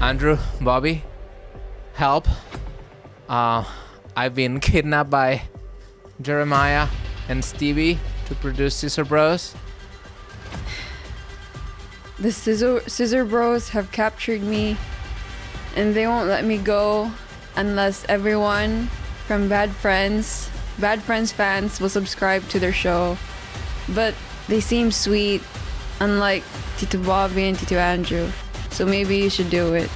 Andrew, Bobby, help. I've been kidnapped by Jeremiah and Stevie to produce Scissor Bros. The Scissor Bros have captured me, and they won't let me go unless everyone from Bad Friends fans will subscribe to their show. But they seem sweet, unlike Tito Bobby and Tito Andrew. So maybe you should do it.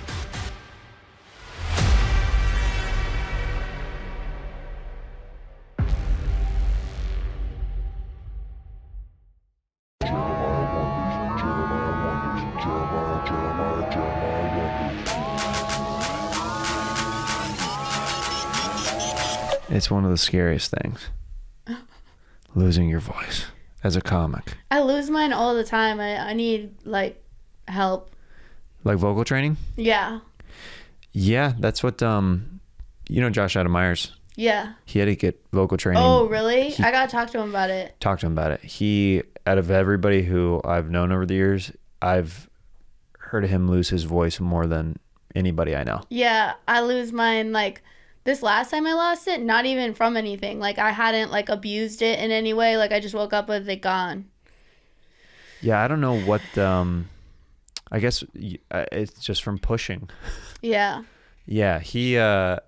It's one of the scariest things. Losing your voice as a comic. I lose mine all the time. I need, like, help. Like vocal training? Yeah. Yeah, that's what, you know Josh Adam Myers? Yeah. He had to get vocal training. Oh, really? I gotta talk to him about it. Talk to him about it. He, out of everybody who I've known over the years, I've heard him lose his voice more than anybody I know. Yeah, I lose mine, like, this last time I lost it, not even from anything. Like, I hadn't, like, abused it in any way. Like, I just woke up with it gone. Yeah, I don't know what, I guess it's just from pushing. Yeah. Yeah, he, the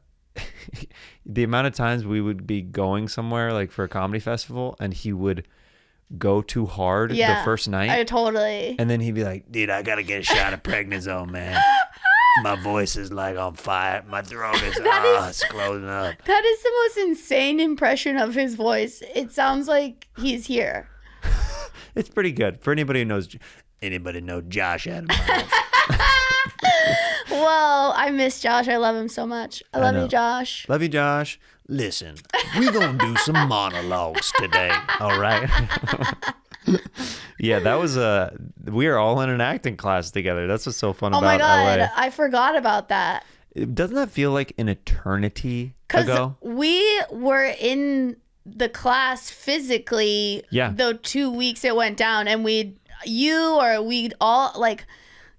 amount of times we would be going somewhere, like, for a comedy festival, and he would go too hard the first night. I totally. And then he'd be like, dude, I got to get a shot of prednisone, man. My voice is like on fire. My throat is it's closing up. That is the most insane impression of his voice. It sounds like he's here. It's pretty good. For anybody who knows, Josh Adam Myers. Well, I miss Josh. I love him so much. I love you, Josh. Love you, Josh. Listen, we're going to do some monologues today. All right. Yeah, that was we are all in an acting class together. That's what's so fun about LA. Oh my God, I forgot about that. Doesn't that feel like an eternity ago? Because we were in the class physically the 2 weeks it went down, and we'd all, like,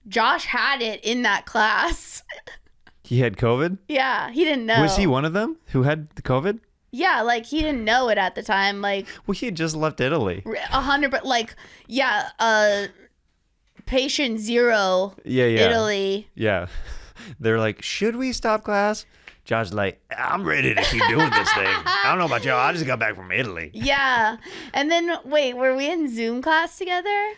Josh had it in that class. He had COVID? Yeah, he didn't know. Was he one of them who had the COVID? Yeah, like, he didn't know it at the time. Like, well, he had just left Italy. 100%. Like, patient zero. Yeah. Italy. Yeah. They're like, should we stop class? Josh's like, I'm ready to keep doing this thing. I don't know about y'all. I just got back from Italy. Yeah. And then, wait, were we in Zoom class together?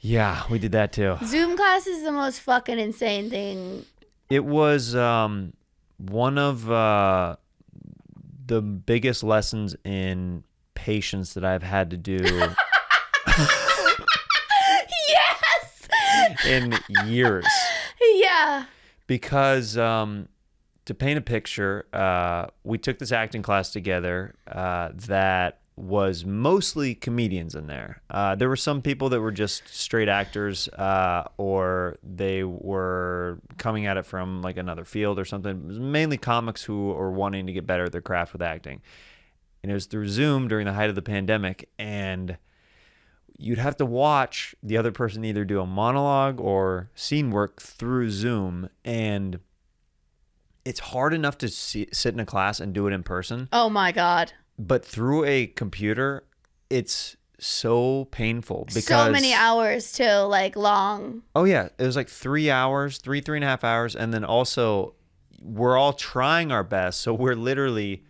Yeah, we did that too. Zoom class is the most fucking insane thing. It was one of the biggest lessons in patience that I've had to do. Yes! In years. Yeah. Because to paint a picture, we took this acting class together that was mostly comedians in there. There were some people that were just straight actors, or they were coming at it from like another field or something. It was mainly comics who are wanting to get better at their craft with acting. And it was through Zoom during the height of the pandemic, and you'd have to watch the other person either do a monologue or scene work through Zoom, and it's hard enough to sit in a class and do it in person. Oh my God. But through a computer, it's so painful because so many hours too, like long. Oh yeah, it was like 3 hours, three and a half hours, and then also we're all trying our best, so we're literally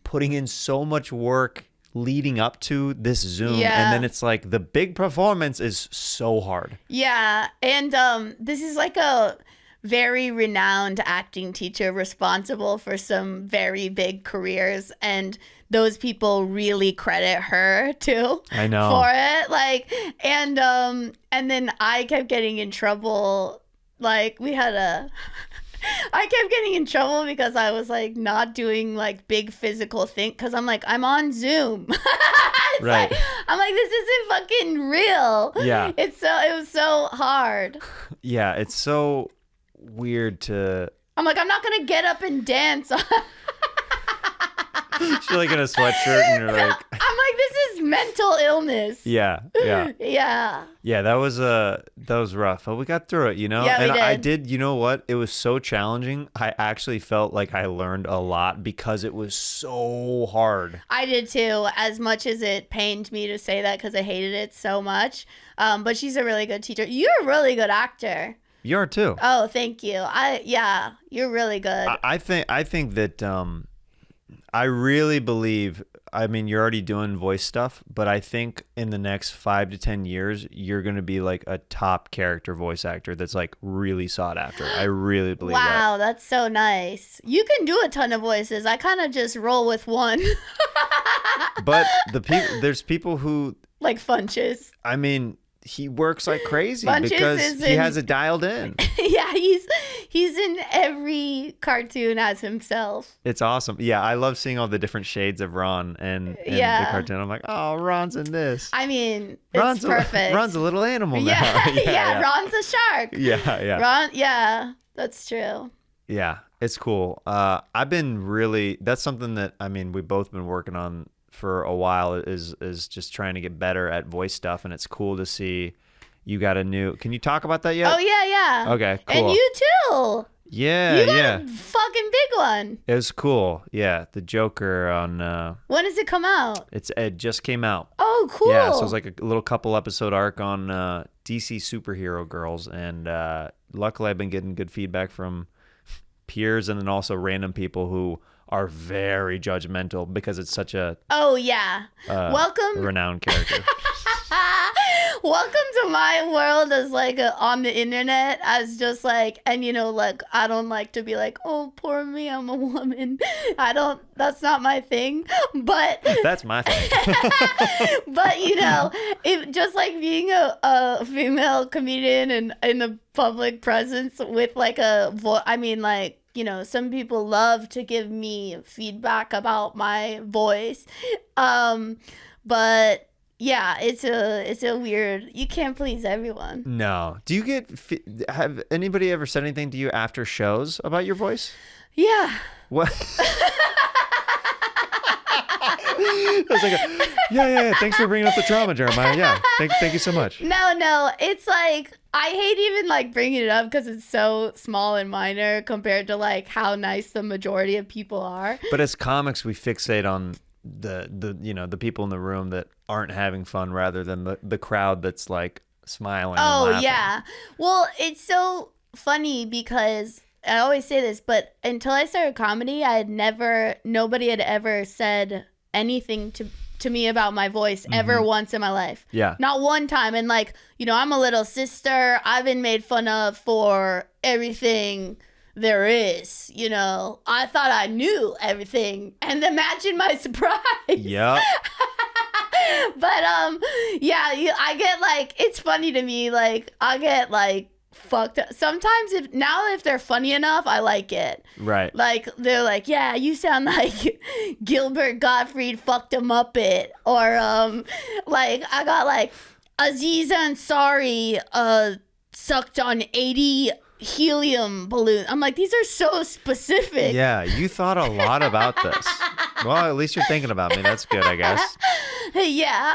putting in so much work leading up to this Zoom, and then it's like the big performance is so hard. Yeah, and this is like a very renowned acting teacher responsible for some very big careers, and those people really credit her too. I know. For it, like, and then I kept getting in trouble. Like, I kept getting in trouble because I was like not doing like big physical thing, because I'm like, I'm on Zoom. Right. Like, I'm like, this isn't fucking real. Yeah. It was so hard. Yeah, it's so weird to. I'm like, I'm not gonna get up and dance. She's like in a sweatshirt, and you're like, I'm like, this is mental illness. yeah. Yeah. That was rough, but we got through it, you know. Yeah, we and I did. did. You know what? It was so challenging. I actually felt like I learned a lot because it was so hard. I did too, as much as it pained me to say that because I hated it so much. But she's a really good teacher. You're a really good actor. You are too. Oh, thank you. You're really good. I think that I really believe. I mean, you're already doing voice stuff, but I think in the next 5 to 10 years, you're going to be like a top character voice actor that's like really sought after. I really believe that. Wow, that's so nice. You can do a ton of voices. I kind of just roll with one. But there's people who, like Funches. I mean, he works like crazy Bunches because is he in- has it dialed in. Yeah, he's in every cartoon as himself. It's awesome. Yeah, I love seeing all the different shades of Ron and the Yeah. cartoon. I'm like, oh, Ron's in this. I mean, Ron's it's perfect. Ron's a little animal now. Yeah, Ron's a shark. Yeah. Ron, yeah, that's true. Yeah, it's cool. That's something that, I mean, we've both been working on for a while is just trying to get better at voice stuff, and it's cool to see you got can you talk about that yet? Oh yeah. Okay, cool. And you too. Yeah, You got yeah. a fucking big one. It was cool. Yeah, the Joker on When does it come out? it just came out. Oh, cool. Yeah, so it's like a little couple episode arc on DC superhero girls, and luckily I've been getting good feedback from peers and then also random people who are very judgmental because it's such a Oh yeah. Welcome. renowned character. Welcome to my world as like on the internet as just like, and you know, like I don't like to be like, oh poor me, I'm a woman. That's not my thing. But That's my thing. but you know, if just like being a female comedian and in a public presence with like I mean, like, you know, some people love to give me feedback about my voice. But yeah, it's a weird, you can't please everyone. No. Do you have anybody ever said anything to you after shows about your voice? Yeah. What? I was like, yeah. Thanks for bringing up the trauma, Jeremiah. Yeah, thank you so much. No, it's like, I hate even like bringing it up because it's so small and minor compared to like how nice the majority of people are. But as comics, we fixate on the people in the room that aren't having fun rather than the crowd that's like smiling. Oh, and laughing. yeah. Well, it's so funny because I always say this, but until I started comedy, nobody had ever said anything to me about my voice ever once in my life. Yeah. Not one time. And like, you know, I'm a little sister. I've been made fun of for everything there is, you know. I thought I knew everything, and imagine my surprise. Yep. But I get like, it's funny to me, like I get like fucked up sometimes. If they're funny enough, I like it. Right. Like they're like, yeah, you sound like Gilbert Gottfried fucked a Muppet, or like I got like Aziz Ansari sucked on 80 helium balloon. I'm like, these are so specific. Yeah, you thought a lot about this. Well, at least you're thinking about me. That's good, I guess. Yeah.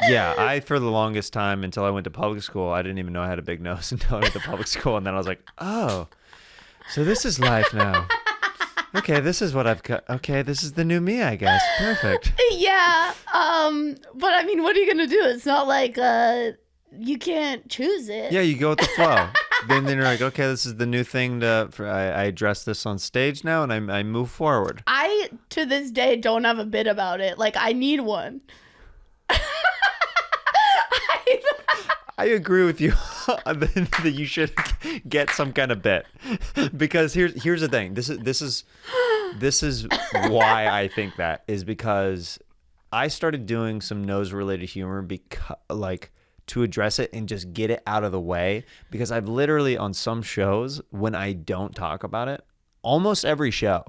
Yeah, I, for the longest time, until I went to public school, I didn't even know I had a big nose until I went to public school. And then I was like, oh, so this is life now. Okay, this is what I've got. Okay, this is the new me, I guess. Perfect. Yeah. But I mean, what are you going to do? It's not like you can't choose it. Yeah, you go with the flow. then you're like, okay, this is the new thing. I address this on stage now, and I move forward. I, to this day, don't have a bit about it. Like, I need one. I agree with you that you should get some kind of bit, because here's the thing. This is why I think that is because I started doing some nose related humor to address it and just get it out of the way, because I've literally on some shows when I don't talk about it, almost every show,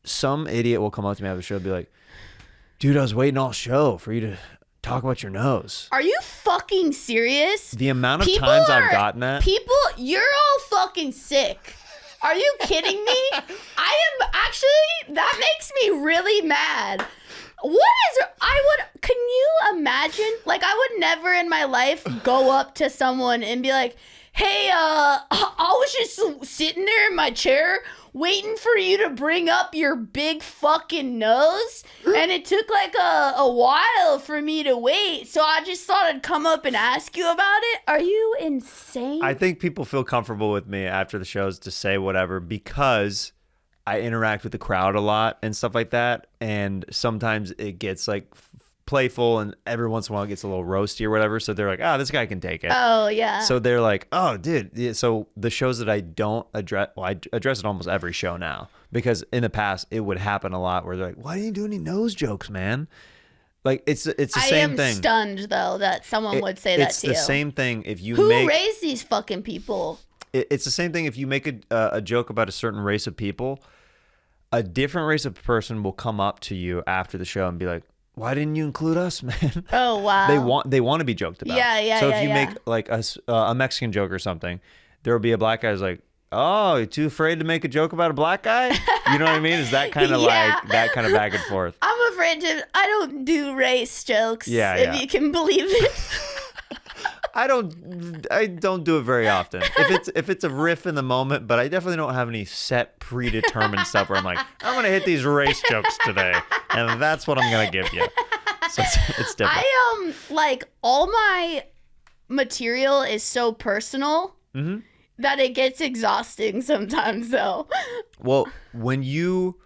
some idiot will come up to me after the show and be like, dude, I was waiting all show for you to talk about your nose. Are you fucking serious? The amount of times I've gotten that. People, you're all fucking sick. Are you kidding me? I am actually, that makes me really mad. Can you imagine? Like, I would never in my life go up to someone and be like, hey, I was just sitting there in my chair waiting for you to bring up your big fucking nose. And it took like a while for me to wait. So I just thought I'd come up and ask you about it. Are you insane? I think people feel comfortable with me after the shows to say whatever because I interact with the crowd a lot and stuff like that. And sometimes it gets like playful and every once in a while it gets a little roasty or whatever. So they're like, this guy can take it. Oh, yeah. So they're like, oh, dude. Yeah, so the shows that I don't address, I address it almost every show now because in the past it would happen a lot where they're like, why didn't you do any nose jokes, man? Like it's the same thing. I am stunned though that someone would say that to you. It's the same thing if you Who raised these fucking people? It's the same thing if you make a joke about a certain race of people. A different race of person will come up to you after the show and be like, why didn't you include us, man? Oh, wow. They want to be joked about. Yeah. So if you make like a Mexican joke or something, there will be a black guy who's like, oh, you too afraid to make a joke about a black guy? You know what I mean? Is that kind of like that kind of back and forth? I'm afraid I don't do race jokes. Yeah. If you can believe it. I don't do it very often. If it's a riff in the moment, but I definitely don't have any set predetermined stuff where I'm like, I'm gonna hit these race jokes today, and that's what I'm gonna give you. So it's different. Like all my material is so personal that it gets exhausting sometimes though. Well, when you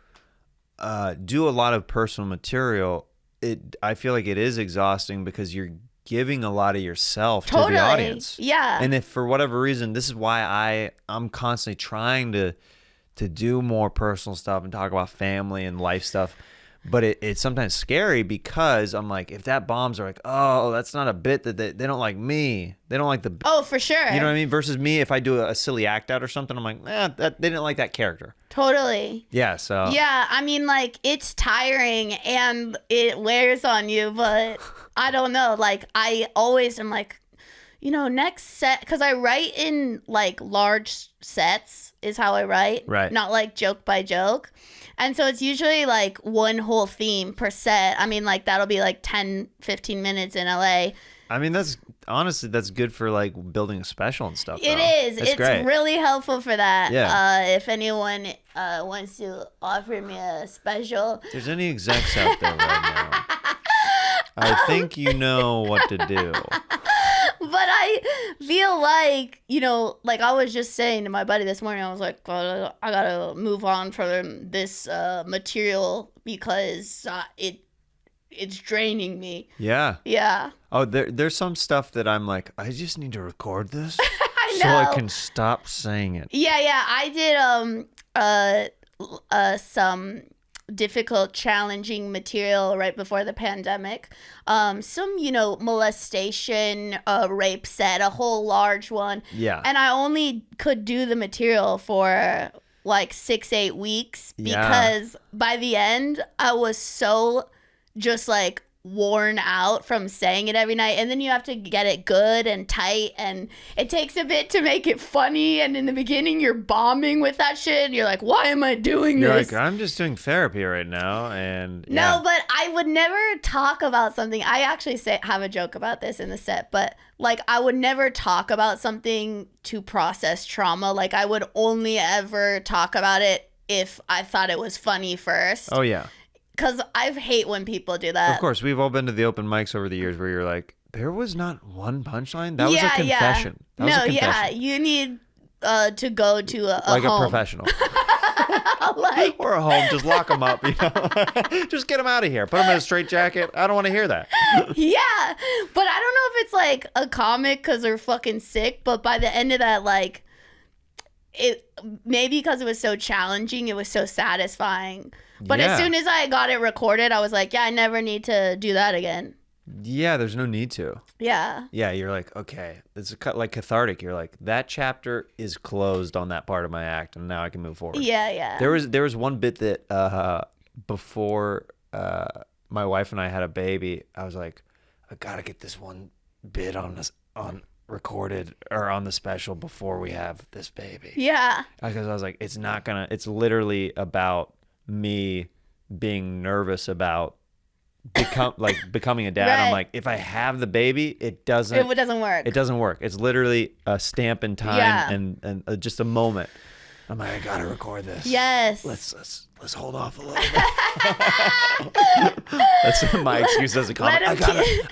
do a lot of personal material, I feel like it is exhausting because you're giving a lot of yourself to the audience. Yeah. And if for whatever reason, this is why I'm constantly trying to do more personal stuff and talk about family and life stuff. But it's sometimes scary because I'm like, if that bombs are like, oh, that's not a bit that they don't like me. They don't like the. Oh, for sure. You know what I mean? Versus me, if I do a silly act out or something, I'm like, they didn't like that character. Totally. Yeah. So. Yeah. I mean, like, it's tiring and it wears on you, but I don't know. Like, I always am like, next set, because I write in like large sets is how I write. Right. Not like joke by joke. And so it's usually like one whole theme per set. I mean, like that'll be like 10, 15 minutes in LA. I mean, that's good for like building a special and stuff. It is. It's great. Really helpful for that. Yeah. If anyone wants to offer me a special. If there's any execs out there right now, I think you know what to do. But I feel like, like I was just saying to my buddy this morning, I was like, I gotta move on from this material because it's draining me. Yeah. Yeah. Oh, there's some stuff that I'm like, I just need to record this I know. so I can stop saying it. Yeah. I did some difficult, challenging material right before the pandemic. Some, molestation, rape set, a whole large one. Yeah. And I only could do the material for like 6-8 weeks because by the end I was so just like worn out from saying it every night, and then you have to get it good and tight, and it takes a bit to make it funny, and in the beginning you're bombing with that shit and you're like, why am I doing You're this? like, I'm just doing therapy right now, and No, but I would never talk about something. I actually have a joke about this in the set, but like I would never talk about something to process trauma. Like I would only ever talk about it if I thought it was funny first. Oh yeah. Because I hate when people do that. Of course, we've all been to the open mics over the years where you're like, there was not one punchline. That was a confession. That was a confession. Yeah, you need to go to a like home. A professional. Like, or a home, just lock them up. Just get them out of here. Put them in a straitjacket. I don't want to hear that. Yeah, but I don't know if it's like a comic because they're fucking sick. But by the end of that, like, it maybe because it was so challenging, it was so satisfying. But as soon as I got it recorded, I was like, yeah, I never need to do that again. Yeah, there's no need to. Yeah. Yeah, you're like, okay, it's like cathartic. You're like, that chapter is closed on that part of my act, and now I can move forward. Yeah. There was one bit that before my wife and I had a baby, I was like, I gotta get this one bit on recorded or on the special before we have this baby. Yeah. Because I was like, it's literally about me being nervous about becoming a dad. Right. I'm like, if I have the baby, it doesn't work. It doesn't work. It's literally a stamp in time and just a moment. I'm like, I gotta record this. Yes. Let's hold off a little bit. That's my excuse as a comment. I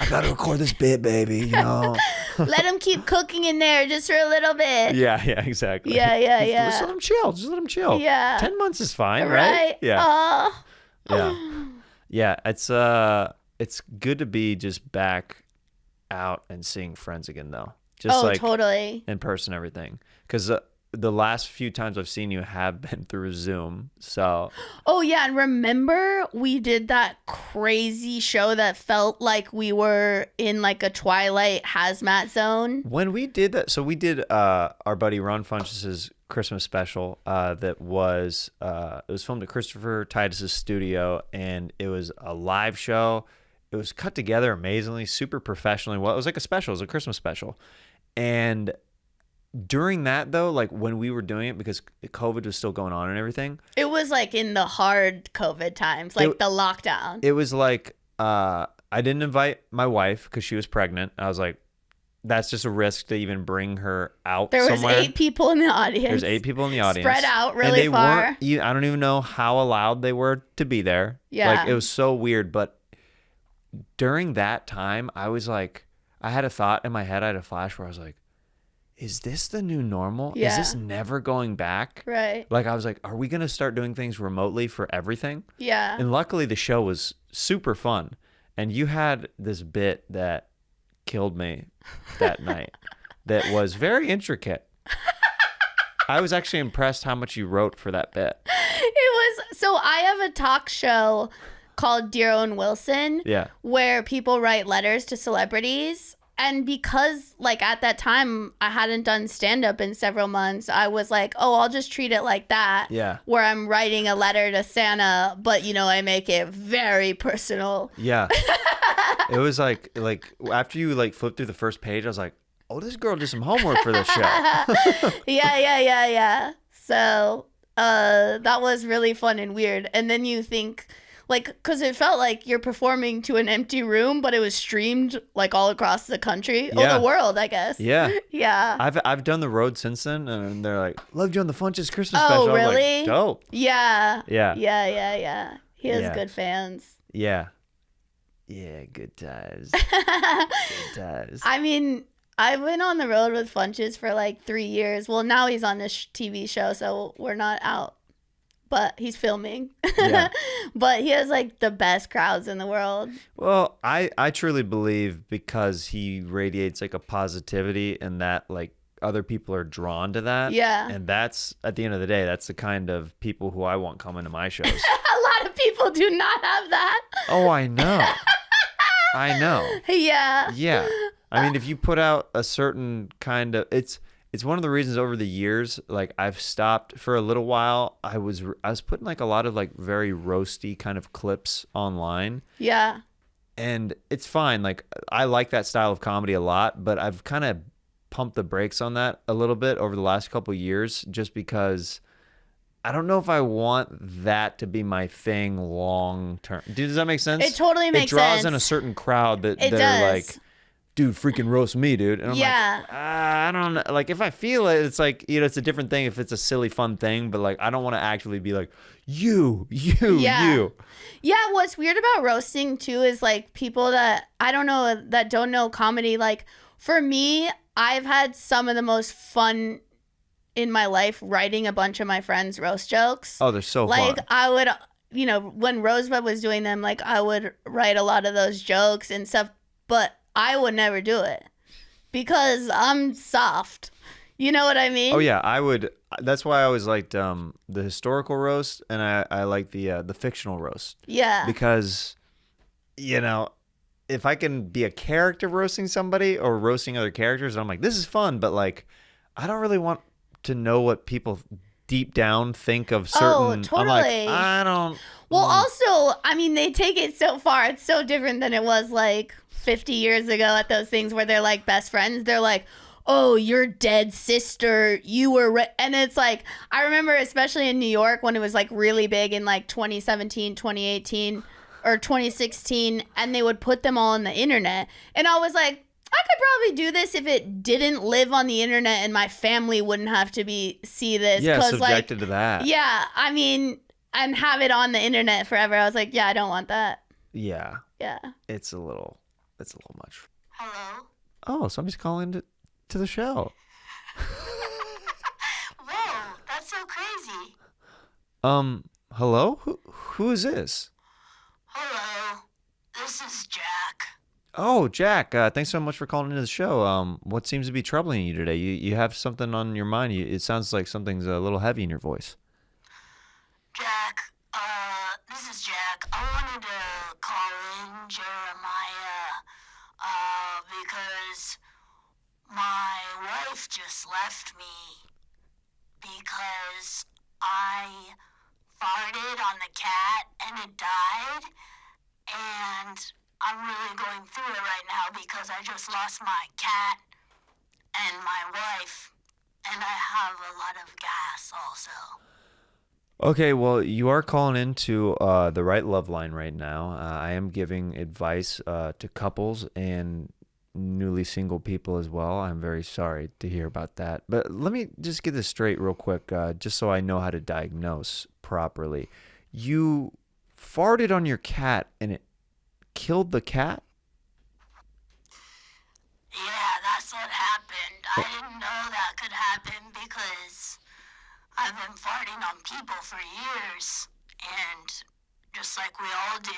gotta record this bit, baby. You know. Let him keep cooking in there just for a little bit. Yeah, exactly. Yeah. Just let him chill. Just let him chill. Yeah. 10 months is fine, right? Yeah. Oh. Yeah. It's good to be just back out and seeing friends again, though. Just totally. In person, everything. Because the last few times I've seen you have been through Zoom. So. Oh, yeah. And remember we did that crazy show that felt like we were in like a Twilight hazmat zone? When we did that, so we did our buddy Ron Funches's Christmas special that was it was filmed at Christopher Titus's studio, and it was a live show. It was cut together amazingly, super professionally well. It was like a special. It was a Christmas special. And during that, though, like when we were doing it, because COVID was still going on and everything. It was like in the hard COVID times, like the lockdown. It was like I didn't invite my wife because she was pregnant. I was like, that's just a risk to even bring her out somewhere. There was 8 people in the audience. There's 8 people in the audience. Spread out really and they far. I don't even know how allowed they were to be there. Yeah. Like, it was so weird. But during that time, I was like, I had a thought in my head. I had a flash where I was like, is this the new normal? Yeah. Is this never going back? Right. Like, I was like, are we going to start doing things remotely for everything? Yeah. And luckily, the show was super fun. And you had this bit that killed me that night that was very intricate. I was actually impressed how much you wrote for that bit. So I have a talk show called Dear Owen Wilson. Yeah. Where people write letters to celebrities. And because, like, at that time, I hadn't done stand-up in several months, I was like, oh, I'll just treat it like that. Yeah. Where I'm writing a letter to Santa, but, you know, I make it very personal. Yeah. It was like after you, like, flipped through the first page, I was like, oh, this girl did some homework for this show. Yeah. So that was really fun and weird. And then you think... Like, because it felt like you're performing to an empty room, but it was streamed like all across the country, Yeah. or the world, I guess. Yeah. Yeah. I've done the road since then, and they're like, loved you on the Funches Christmas Oh, special. I'm really? like, dope. Yeah. Yeah. Yeah. He has Yeah. good fans. Yeah. Yeah, good times. Good times. I mean, I've been on the road with Funches for like 3 years. Well, now he's on this TV show, so we're not out. But he's filming. Yeah. But he has like the best crowds in the world. Well, I truly believe because he radiates like a positivity and that like other people are drawn to that. Yeah. And that's, at the end of the day, that's the kind of people who I want coming to my shows. A lot of people do not have that. Oh, I know. I know. Yeah. Yeah. I mean, if you put out a certain kind of, it's one of the reasons over the years, like I've stopped for a little while. I was putting like a lot of like very roasty kind of clips online. Yeah. And it's fine. Like I like that style of comedy a lot, but I've kind of pumped the brakes on that a little bit over the last couple of years, just because I don't know if I want that to be my thing long term. Does that make sense? It totally makes sense. It draws in a certain crowd that It they're does. like, dude, freaking roast me, dude. And I'm like, I don't know. Like, if I feel it, it's like, you know, it's a different thing if it's a silly, fun thing. But, like, I don't want to actually be like, you. Yeah, what's weird about roasting, too, is, like, people that, I don't know, that don't know comedy. Like, for me, I've had some of the most fun in my life writing a bunch of my friends' roast jokes. Oh, they're so like, fun. I would, you know, when Rosebud was doing them, like, I would write a lot of those jokes and stuff. But I would never do it because I'm soft. You know what I mean? Oh yeah, I would. That's why I always liked the historical roast, and I like the fictional roast. Yeah. Because, you know, if I can be a character roasting somebody or roasting other characters, I'm like, this is fun, but like, I don't really want to know what people deep down think of certain. totally. I'm like, I don't. Well, also, I mean, they take it so far. It's so different than it was like 50 years ago at those things where they're like best friends. They're like, oh, your dead sister, you were, and it's like, I remember especially in New York when it was like really big in like 2017, 2018, or 2016, and they would put them all on the internet. And I was like, I could probably do this if it didn't live on the internet and my family wouldn't have to see this. Yeah, 'cause, subjected like, to that. Yeah, I mean, and have it on the internet forever. I was like, yeah, I don't want that. Yeah. Yeah. It's a little much. Hello? Oh, somebody's calling to the show. Whoa, that's so crazy. Hello? Who is this? Hello, this is Jack. Oh, Jack, thanks so much for calling into the show. What seems to be troubling you today? You have something on your mind. It sounds like something's a little heavy in your voice. Jack, this is Jack. I wanted to call in Jeremiah, because my wife just left me because I farted on the cat and it died, and I'm really going through it right now because I just lost my cat and my wife, and I have a lot of gas also. Okay, well, you are calling into the right love line right now. I am giving advice to couples and newly single people as well. I'm very sorry to hear about that. But let me just get this straight real quick, just so I know how to diagnose properly. You farted on your cat and it killed the cat? Yeah, that's what happened. I didn't know that could happen because I've been farting on people for years, and just like we all do.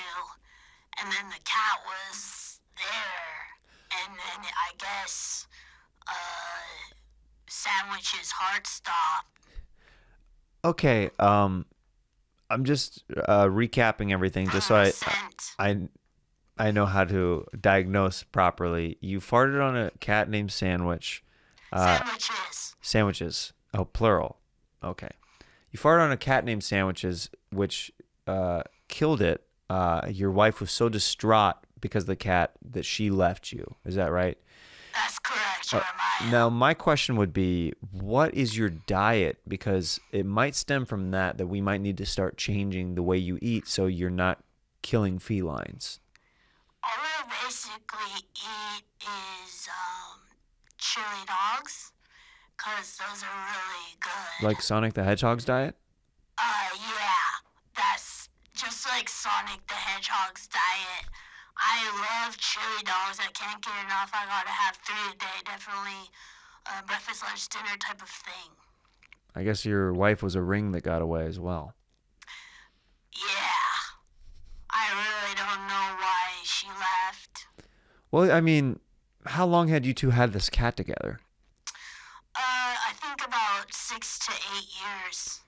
And then the cat was there, and then I guess Sandwich's heart stopped. Okay, I'm just recapping everything just so I know how to diagnose properly. You farted on a cat named Sandwich. Sandwiches. Oh, plural. Okay. You farted on a cat named Sandwiches, which killed it. Your wife was so distraught because of the cat that she left you. Is that right? That's correct, Jeremiah. Now, my question would be, what is your diet? Because it might stem from that we might need to start changing the way you eat so you're not killing felines. All I basically eat is chili dogs, because those are really good. Like Sonic the Hedgehog's diet? Yeah. That's just like Sonic the Hedgehog's diet. I love chili dogs. I can't get enough. I gotta have 3 a day. Definitely breakfast, lunch, dinner type of thing. I guess your wife was a ring that got away as well. Yeah. I really don't know why she left. Well, I mean, how long had you two had this cat together? I think about 6 to 8 years.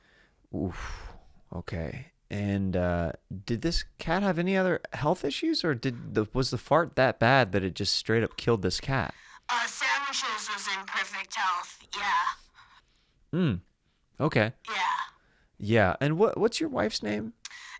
Oof. Okay. And did this cat have any other health issues, or was the fart that bad that it just straight up killed this cat? Sandwiches was in perfect health. Yeah. Okay. Yeah. Yeah. And what's your wife's name?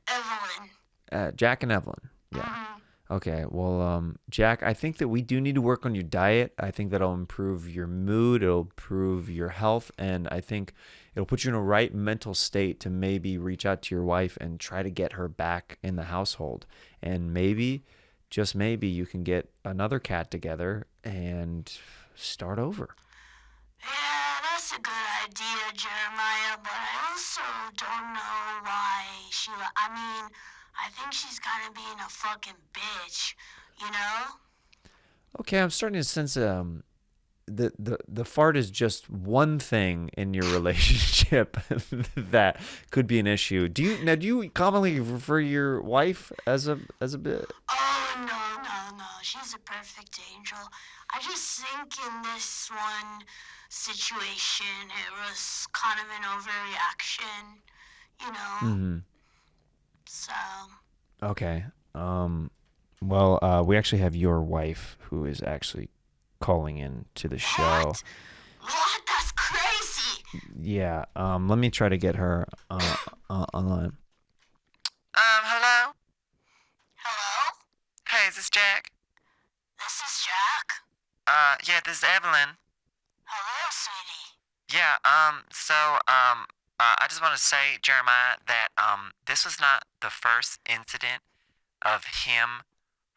Evelyn. Jack and Evelyn. Yeah. Okay. Well, Jack, I think that we do need to work on your diet. I think that'll improve your mood. It'll improve your health. And I think it'll put you in a right mental state to maybe reach out to your wife and try to get her back in the household. And maybe, just maybe, you can get another cat together and start over. Yeah, that's a good idea, Jeremiah, but I also don't know why she... I mean, I think she's kind of being a fucking bitch, you know? Okay, I'm starting to sense the fart is just one thing in your relationship that could be an issue. Do you commonly refer to your wife as a bit? Oh, no. She's a perfect angel. I just think in this one situation, it was kind of an overreaction, you know? Mm-hmm. So... Okay. Well, we actually have your wife who is actually calling in to the show. What? That's crazy. Yeah. Let me try to get her online. Hello? Hello? Hey, is this Jack? This is Jack. Yeah, this is Evelyn. Hello, sweetie. Yeah, I just want to say, Jeremiah, that, this was not the first incident of him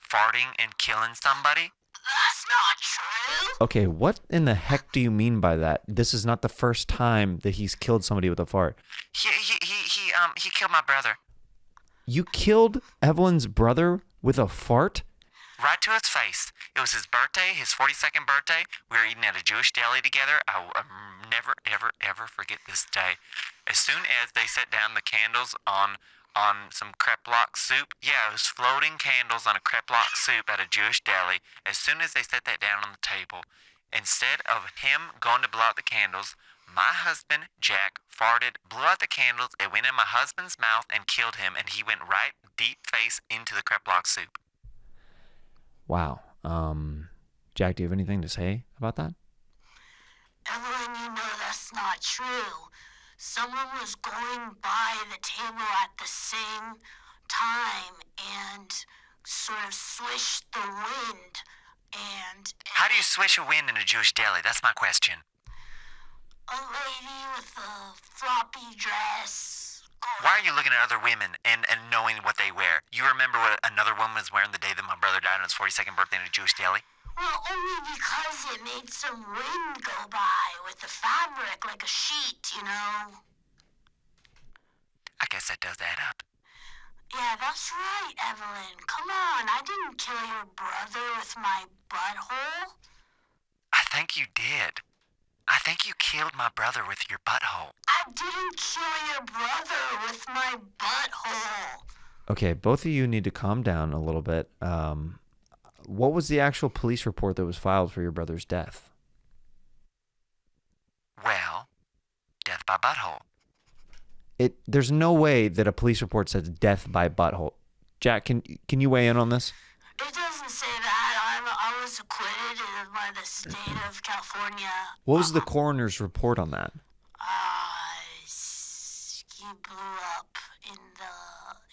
farting and killing somebody. That's not true. Okay, what in the heck do you mean by that? This is not the first time that he's killed somebody with a fart. He killed my brother. You killed Evelyn's brother with a fart? Right to his face. It was his birthday, his 42nd birthday. We were eating at a Jewish deli together. I will never, ever, ever forget this day. As soon as they set down the candles on some crepe-lock soup. Yeah, it was floating candles on a crepe-lock soup at a Jewish deli. As soon as they set that down on the table, instead of him going to blow out the candles, my husband, Jack, farted, blew out the candles, it went in my husband's mouth and killed him, and he went right deep face into the crepe-lock soup. Wow. Jack, do you have anything to say about that? Evelyn, you know that's not true. Someone was going by the table at the same time and sort of swished the wind and... How do you swish a wind in a Jewish deli? That's my question. A lady with a floppy dress. Why are you looking at other women and knowing what they wear? You remember what another woman was wearing the day that my brother died on his 42nd birthday in a Jewish deli? Well, only because it made some wind go by with the fabric like a sheet, you know? I guess that does add up. Yeah, that's right, Evelyn. Come on, I didn't kill your brother with my butthole. I think you did. I think you killed my brother with your butthole. I didn't kill your brother with my butthole. Okay, both of you need to calm down a little bit. What was the actual police report that was filed for your brother's death? Well, death by butthole. There's no way that a police report says death by butthole. Jack, can you weigh in on this? It doesn't say that. I was acquitted by the state of California. What was the coroner's report on that? He blew up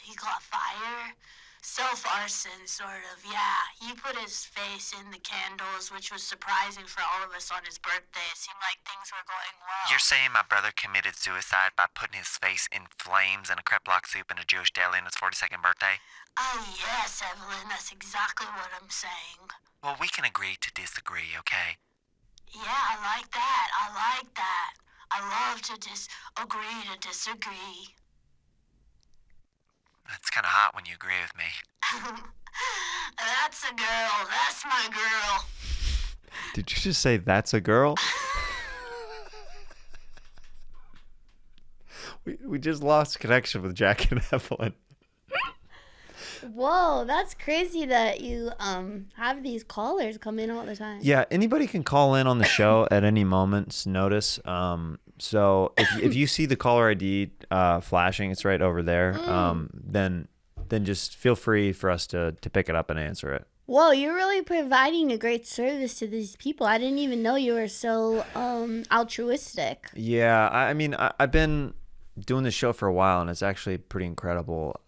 he caught fire. Self-arson, sort of, yeah. He put his face in the candles, which was surprising for all of us on his birthday. It seemed like things were going well. You're saying my brother committed suicide by putting his face in flames in a crepe-lock soup in a Jewish deli on his 42nd birthday? Yes, Evelyn, that's exactly what I'm saying. Well, we can agree to disagree, okay? Yeah, I like that. I love to agree to disagree. It's kind of hot when you agree with me. That's a girl. That's my girl. Did you just say that's a girl? we just lost connection with Jack and Evelyn. Whoa, that's crazy that you have these callers come in all the time. Yeah, anybody can call in on the show at any moment's notice. So if you see the caller ID flashing, it's right over there. Then just feel free for us to pick it up and answer it. Whoa, you're really providing a great service to these people. I didn't even know you were so altruistic. Yeah, I mean, I've been doing this show for a while, and it's actually pretty incredible.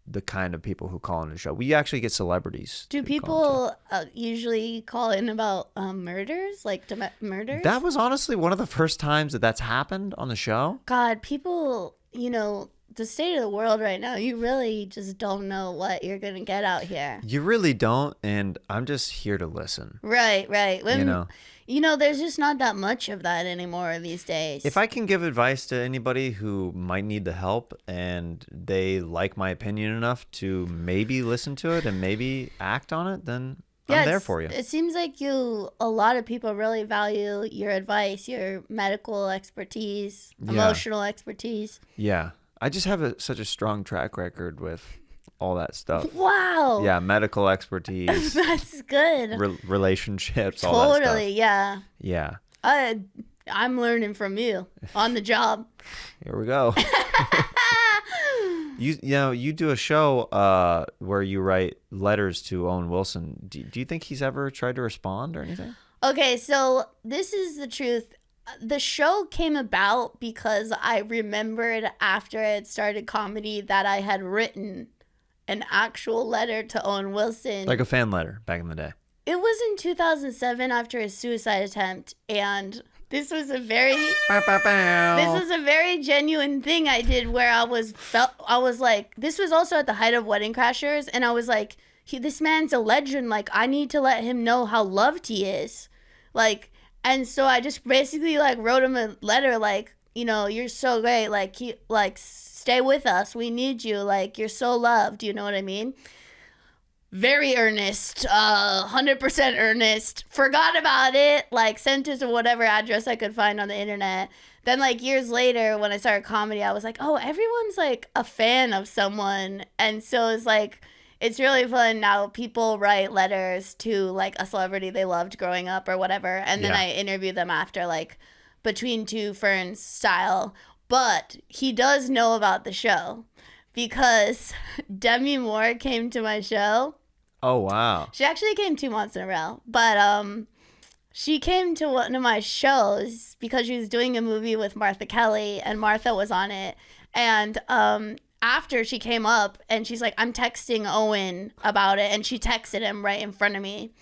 The kind of people who call in the show. We actually get celebrities. Do people usually call in about murders, like murders? That was honestly one of the first times that's happened on the show. God, people, the state of the world right now, you really just don't know what you're going to get out here. You really don't, and I'm just here to listen. Right. There's just not that much of that anymore these days. If I can give advice to anybody who might need the help and they like my opinion enough to maybe listen to it and maybe act on it, then I'm there for you. It seems like a lot of people really value your advice, your medical expertise, emotional expertise. Yeah. I just have such a strong track record with all that stuff. Wow. Yeah, medical expertise. That's good. Relationships, all that stuff. Totally, yeah. Yeah. I'm learning from you on the job. Here we go. You do a show where you write letters to Owen Wilson. Do you think he's ever tried to respond or anything? Okay, so this is the truth. the show came about because I remembered after I had started comedy that I had written an actual letter to Owen Wilson. Like a fan letter back in the day. It was in 2007 after his suicide attempt, and this was a very genuine thing I did where I was like, this was also at the height of Wedding Crashers, and I was like, this man's a legend, like I need to let him know how loved he is, like, and so I just basically like wrote him a letter like, you know, you're so great, like stay with us, we need you, like you're so loved, you know what I mean? Very earnest, 100% earnest, forgot about it, like sent it to whatever address I could find on the internet. Then like years later when I started comedy, I was like, oh, everyone's like a fan of someone. And so it's like, it's really fun now. People write letters to like a celebrity they loved growing up or whatever. And then I interview them after, like Between Two Ferns style. But he does know about the show because Demi Moore came to my show. Oh, wow. She actually came 2 months in a row, but she came to one of my shows because she was doing a movie with Martha Kelly, and Martha was on it. And after she came up, and she's like, I'm texting Owen about it, and she texted him right in front of me.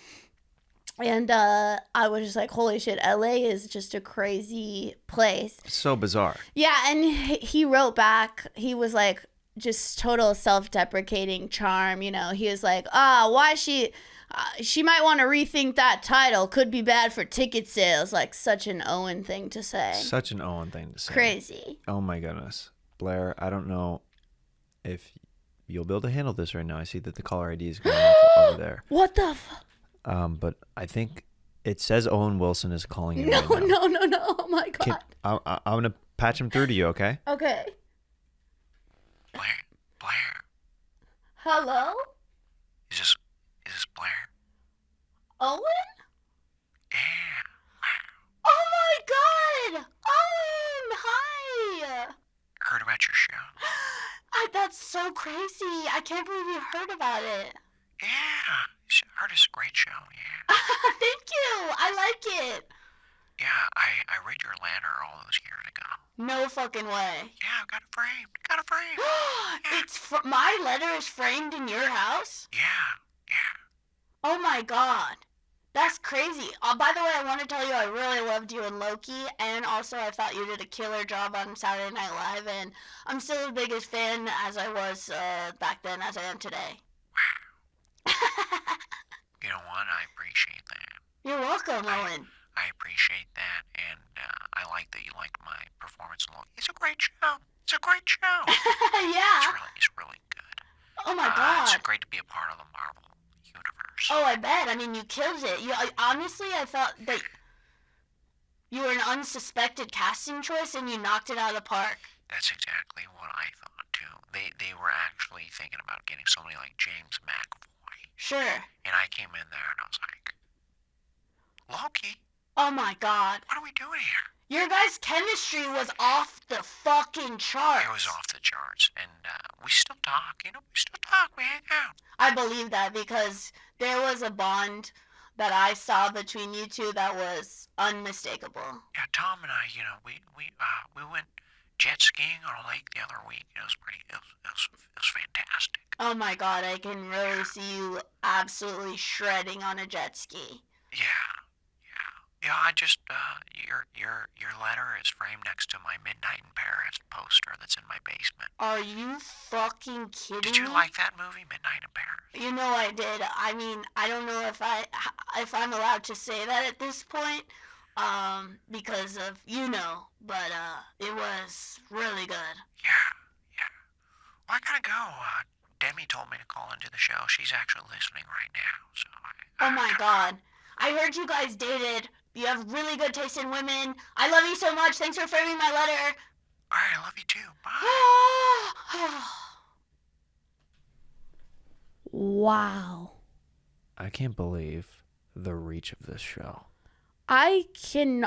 And I was just like, holy shit, LA is just a crazy place. So bizarre. Yeah, and he wrote back, he was like, just total self-deprecating charm, you know. He was like, why she might want to rethink that title, could be bad for ticket sales. Like such an Owen thing to say. Such an Owen thing to say. Crazy. Oh my goodness. Blair, I don't know if you'll be able to handle this right now. I see that the caller ID is going off over there. What the but I think it says Owen Wilson is calling you No, right now. no. Oh my God. I'm going to patch him through to you, okay? Okay. Blair. Hello? Is this Blair? Owen? Yeah. Oh my God! Owen, hi! Heard about your show. That's so crazy. I can't believe you heard about it. Yeah. Heard it's a great show, yeah. Thank you. I like it. Yeah, I read your letter all those years ago. No fucking way. Yeah, got it framed. Got it framed. It's my letter is framed in your house? Yeah. Oh my God. That's crazy. By the way, I want to tell you I really loved you in Loki, and also I thought you did a killer job on Saturday Night Live, and I'm still the biggest fan as I was back then as I am today. You know what? I appreciate that. You're welcome, Owen. I appreciate that, and I like that you liked my performance. It's a great show. It's a great show. Yeah. It's really good. Oh my God. It's great to be a part of the Marvel universe. Oh, I bet. I mean, you killed it. Honestly, I thought that you were an unsuspected casting choice, and you knocked it out of the park. That's exactly what I thought too. They were actually thinking about getting somebody like James McAvoy. Sure. And I came in there and I was like, Loki, Oh my God. what are we doing here? Your guys' chemistry was off the fucking charts. It was off the charts, and we still talk. We still talk. We hang out. I believe that because there was a bond that I saw between you two that was unmistakable. Yeah, Tom and I, we went jet skiing on a lake the other week. It was fantastic. Oh my God, I can really see you absolutely shredding on a jet ski. Yeah, I just, your letter is framed next to my Midnight in Paris poster that's in my basement. Are you fucking kidding Did you me? like that movie, Midnight in Paris? You know I did. I mean, I don't know if I'm allowed to say that at this point, because of, but it was really good. Yeah. Well, I gotta go. Demi told me to call into the show. She's actually listening right now, so Oh my God. I heard you guys dated. You have really good taste in women. I love you so much. Thanks for framing my letter. All right, I love you too. Bye. Wow. I can't believe the reach of this show. I can't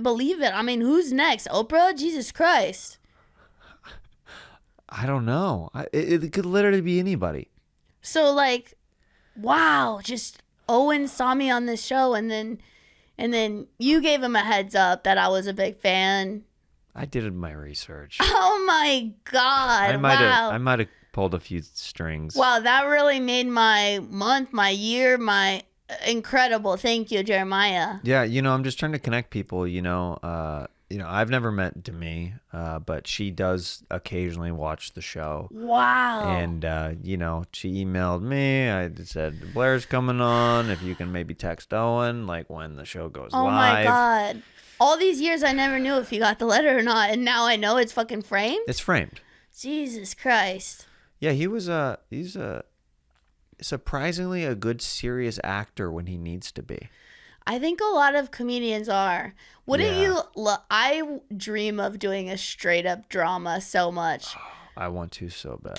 believe it. I mean, who's next? Oprah? Jesus Christ. I don't know. It could literally be anybody. So, like, wow, just Owen saw me on this show, and then And then you gave him a heads up that I was a big fan. I did my research. Oh my God. I might have pulled a few strings. Wow, that really made my month, my year, my incredible. Thank you, Jeremiah. Yeah, I'm just trying to connect people, I've never met Demi, but she does occasionally watch the show. Wow. And, she emailed me. I said, Blair's coming on. If you can maybe text Owen, like when the show goes live. Oh my God. All these years, I never knew if you got the letter or not. And now I know it's fucking framed? It's framed. Jesus Christ. Yeah, he's a surprisingly a good serious actor when he needs to be. I think a lot of comedians are. Wouldn't you? I dream of doing a straight up drama so much. I want to so bad.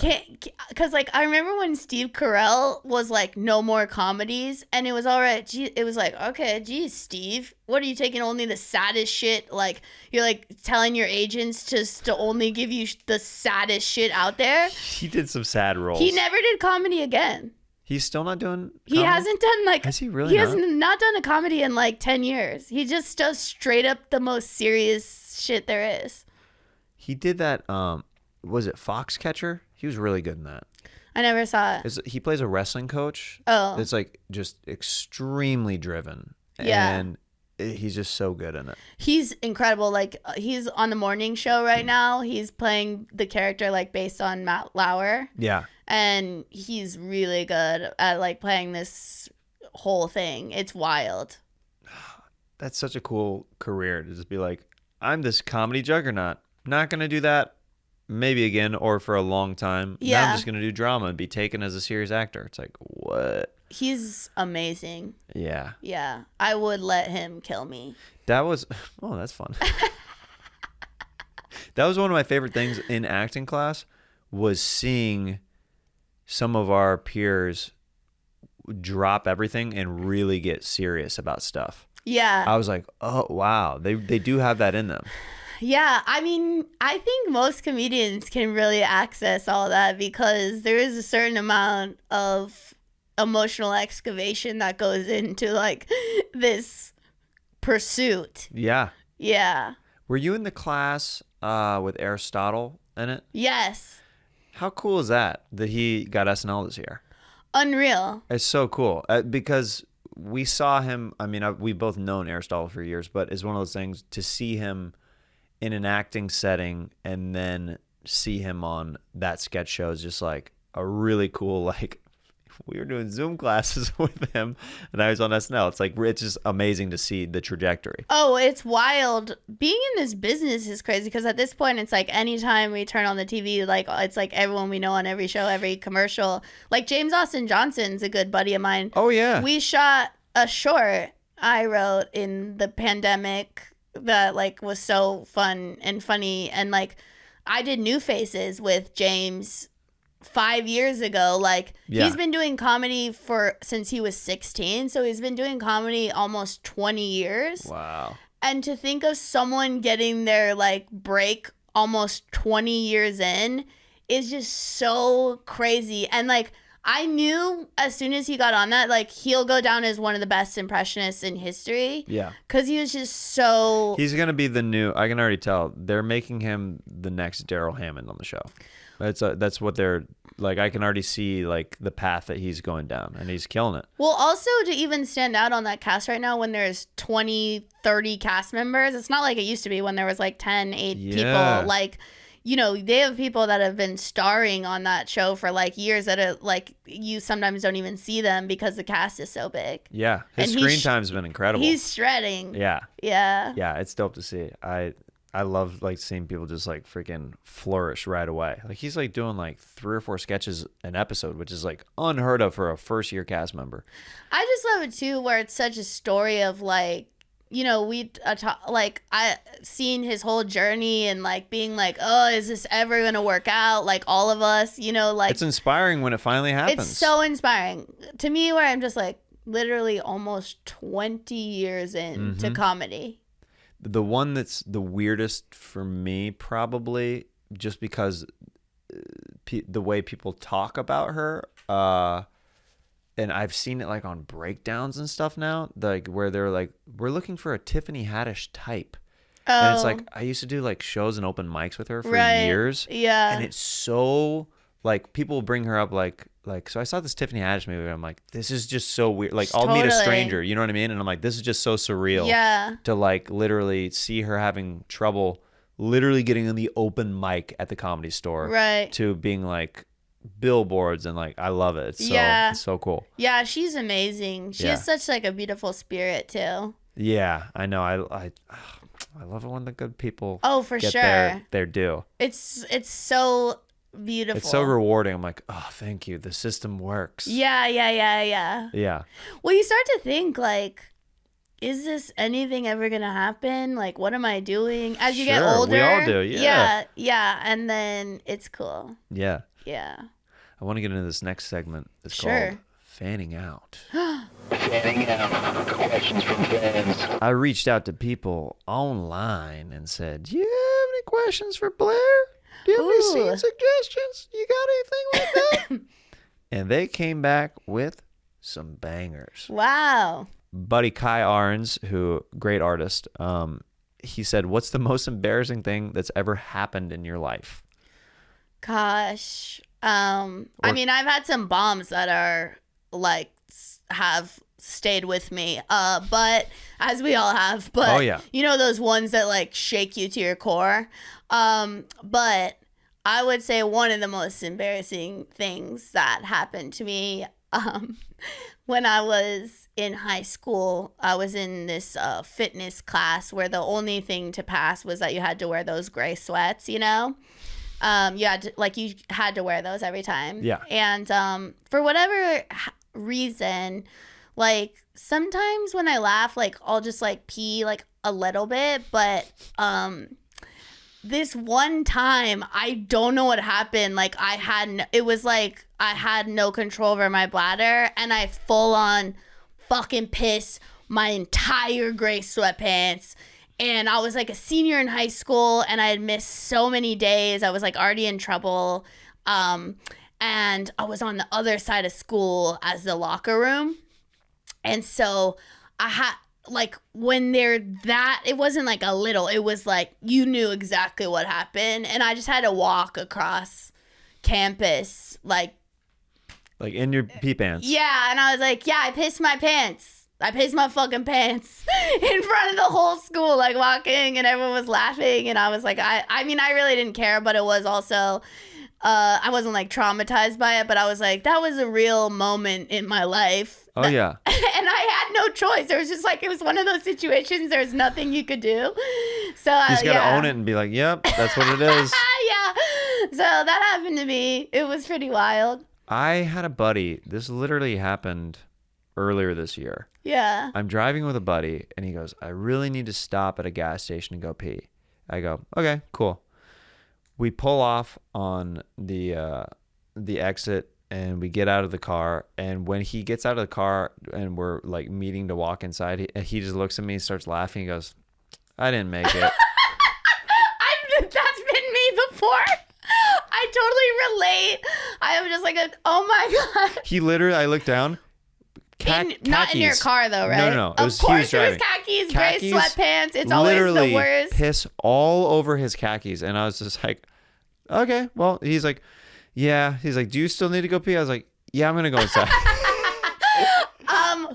Because like I remember when Steve Carell was like, no more comedies, and it was all right. It was like, okay, geez, Steve, what are you taking only the saddest shit? Like you're like telling your agents to only give you the saddest shit out there. He did some sad roles. He never did comedy again. He's still not doing comedy? He hasn't done like. Has he really? He has not done a comedy in like 10 years. He just does straight up the most serious shit there is. He did that. Was it Foxcatcher? He was really good in that. I never saw it. He plays a wrestling coach. Oh. It's like just extremely driven. Yeah. And he's just so good in it. He's incredible. Like he's on the morning show right now. He's playing the character like based on Matt Lauer. Yeah. And he's really good at like playing this whole thing. It's wild. That's such a cool career to just be like, I'm this comedy juggernaut. Not going to do that maybe again or for a long time. Yeah. Now I'm just going to do drama and be taken as a serious actor. It's like, what? He's amazing. Yeah. Yeah. I would let him kill me. That was, oh, that's fun. That was one of my favorite things in acting class was seeing some of our peers drop everything and really get serious about stuff. Yeah. I was like, oh, wow. They do have that in them. Yeah, I mean, I think most comedians can really access all that because there is a certain amount of emotional excavation that goes into like this pursuit. Yeah. Yeah. Were you in the class with Aristotle in it? Yes. How cool is that he got SNL this year? Unreal. It's so cool because we saw him. I mean, we've both known Aristotle for years, but it's one of those things to see him in an acting setting and then see him on that sketch show is just like a really cool, like we were doing Zoom classes with him and I was on SNL. It's like, it's just amazing to see the trajectory. Oh, it's wild. Being in this business is crazy because at this point it's like anytime we turn on the TV, like it's like everyone we know on every show, every commercial. Like James Austin Johnson's a good buddy of mine. Oh yeah. We shot a short I wrote in the pandemic that like was so fun and funny, and like I did New Faces with James 5 years ago. Like he's been doing comedy since he was 16, so he's been doing comedy almost 20 years. Wow. And to think of someone getting their like break almost 20 years in is just so crazy. And like I knew as soon as he got on that, like, he'll go down as one of the best impressionists in history. Yeah. Because he was just so... He's going to be the new... I can already tell. They're making him the next Daryl Hammond on the show. That's what they're... Like, I can already see, like, the path that he's going down, and he's killing it. Well, also, to even stand out on that cast right now when there's 20, 30 cast members, it's not like it used to be when there was, like, 10, 8 people. Like... You know, they have people that have been starring on that show for like years that are like you sometimes don't even see them because the cast is so big. Yeah. His screen time's been incredible. He's shredding. Yeah. Yeah. Yeah, it's dope to see. I love like seeing people just like freaking flourish right away. Like he's like doing like 3 or 4 sketches an episode, which is like unheard of for a first year cast member. I just love it too where it's such a story of like, you know, I seen his whole journey and like being like, oh, is this ever gonna work out? Like all of us, you know, like it's inspiring when it finally happens. It's so inspiring to me where I'm just like literally almost 20 years into comedy. The one that's the weirdest for me probably just because the way people talk about her and I've seen it like on breakdowns and stuff now, like where they're like, we're looking for a Tiffany Haddish type. And it's like, I used to do like shows and open mics with her for years. Yeah. And it's so like, people will bring her up like, so I saw this Tiffany Haddish movie and I'm like, this is just so weird. Like, I'll meet a stranger, you know what I mean? And I'm like, this is just so surreal. Yeah. To like literally see her having trouble literally getting on the open mic at the Comedy Store. Right. To being like billboards and like, I love it. It's so cool. Yeah, she's amazing. She has such like a beautiful spirit too. Yeah, I know. I love it when the good people for get sure. their due. It's so beautiful. It's so rewarding. I'm like, oh, thank you. The system works. Yeah. Yeah. Well, you start to think like, is this anything ever gonna happen? Like, what am I doing? As you get older, we all do. Yeah. Yeah, and then it's cool. Yeah. Yeah. I want to get into this next segment. It's called Fanning Out. Fanning out. Questions from fans. I reached out to people online and said, do you have any questions for Blair? Do you have any scene suggestions? You got anything like that? And they came back with some bangers. Wow. Buddy Kai Arns, who great artist, he said, what's the most embarrassing thing that's ever happened in your life? Gosh. I mean, I've had some bombs that are like have stayed with me. But as we all have, but you know those ones that like shake you to your core. But I would say one of the most embarrassing things that happened to me when I was in high school, I was in this fitness class where the only thing to pass was that you had to wear those gray sweats, you know? You had to wear those every time. Yeah. And for whatever reason, like sometimes when I laugh, like I'll just like pee like a little bit, but this one time I don't know what happened. Like it was like I had no control over my bladder and I full on fucking pissed my entire gray sweatpants. And I was like a senior in high school and I had missed so many days. I was like already in trouble. And I was on the other side of school as the locker room. And so I had like when they're that, it wasn't like a little, it was like you knew exactly what happened. And I just had to walk across campus like in your pee pants. Yeah. And I was like, yeah, I pissed my pants. I pissed my fucking pants in front of the whole school, like walking and everyone was laughing. And I was like, I mean, I really didn't care, but it was also, I wasn't like traumatized by it, but I was like, that was a real moment in my life. Oh, yeah. And I had no choice. It was just like, it was one of those situations. There's nothing you could do. So you just got to own it and be like, yep, that's what it is. Yeah. So that happened to me. It was pretty wild. I had a buddy. This literally happened earlier this year. Yeah. I'm driving with a buddy and he goes, I really need to stop at a gas station and go pee. I go, okay, cool. We pull off on the exit and we get out of the car. And when he gets out of the car and we're like meeting to walk inside, he just looks at me, starts laughing. He goes, I didn't make it. That's been me before. I totally relate. I am just like, oh my God. He literally, I looked down. Not in your car though, right? No. Of course, it was khakis, gray sweatpants. It's always the worst. Piss all over his khakis, and I was just like, okay, well, he's like, yeah. He's like, do you still need to go pee? I was like, yeah, I'm gonna go inside.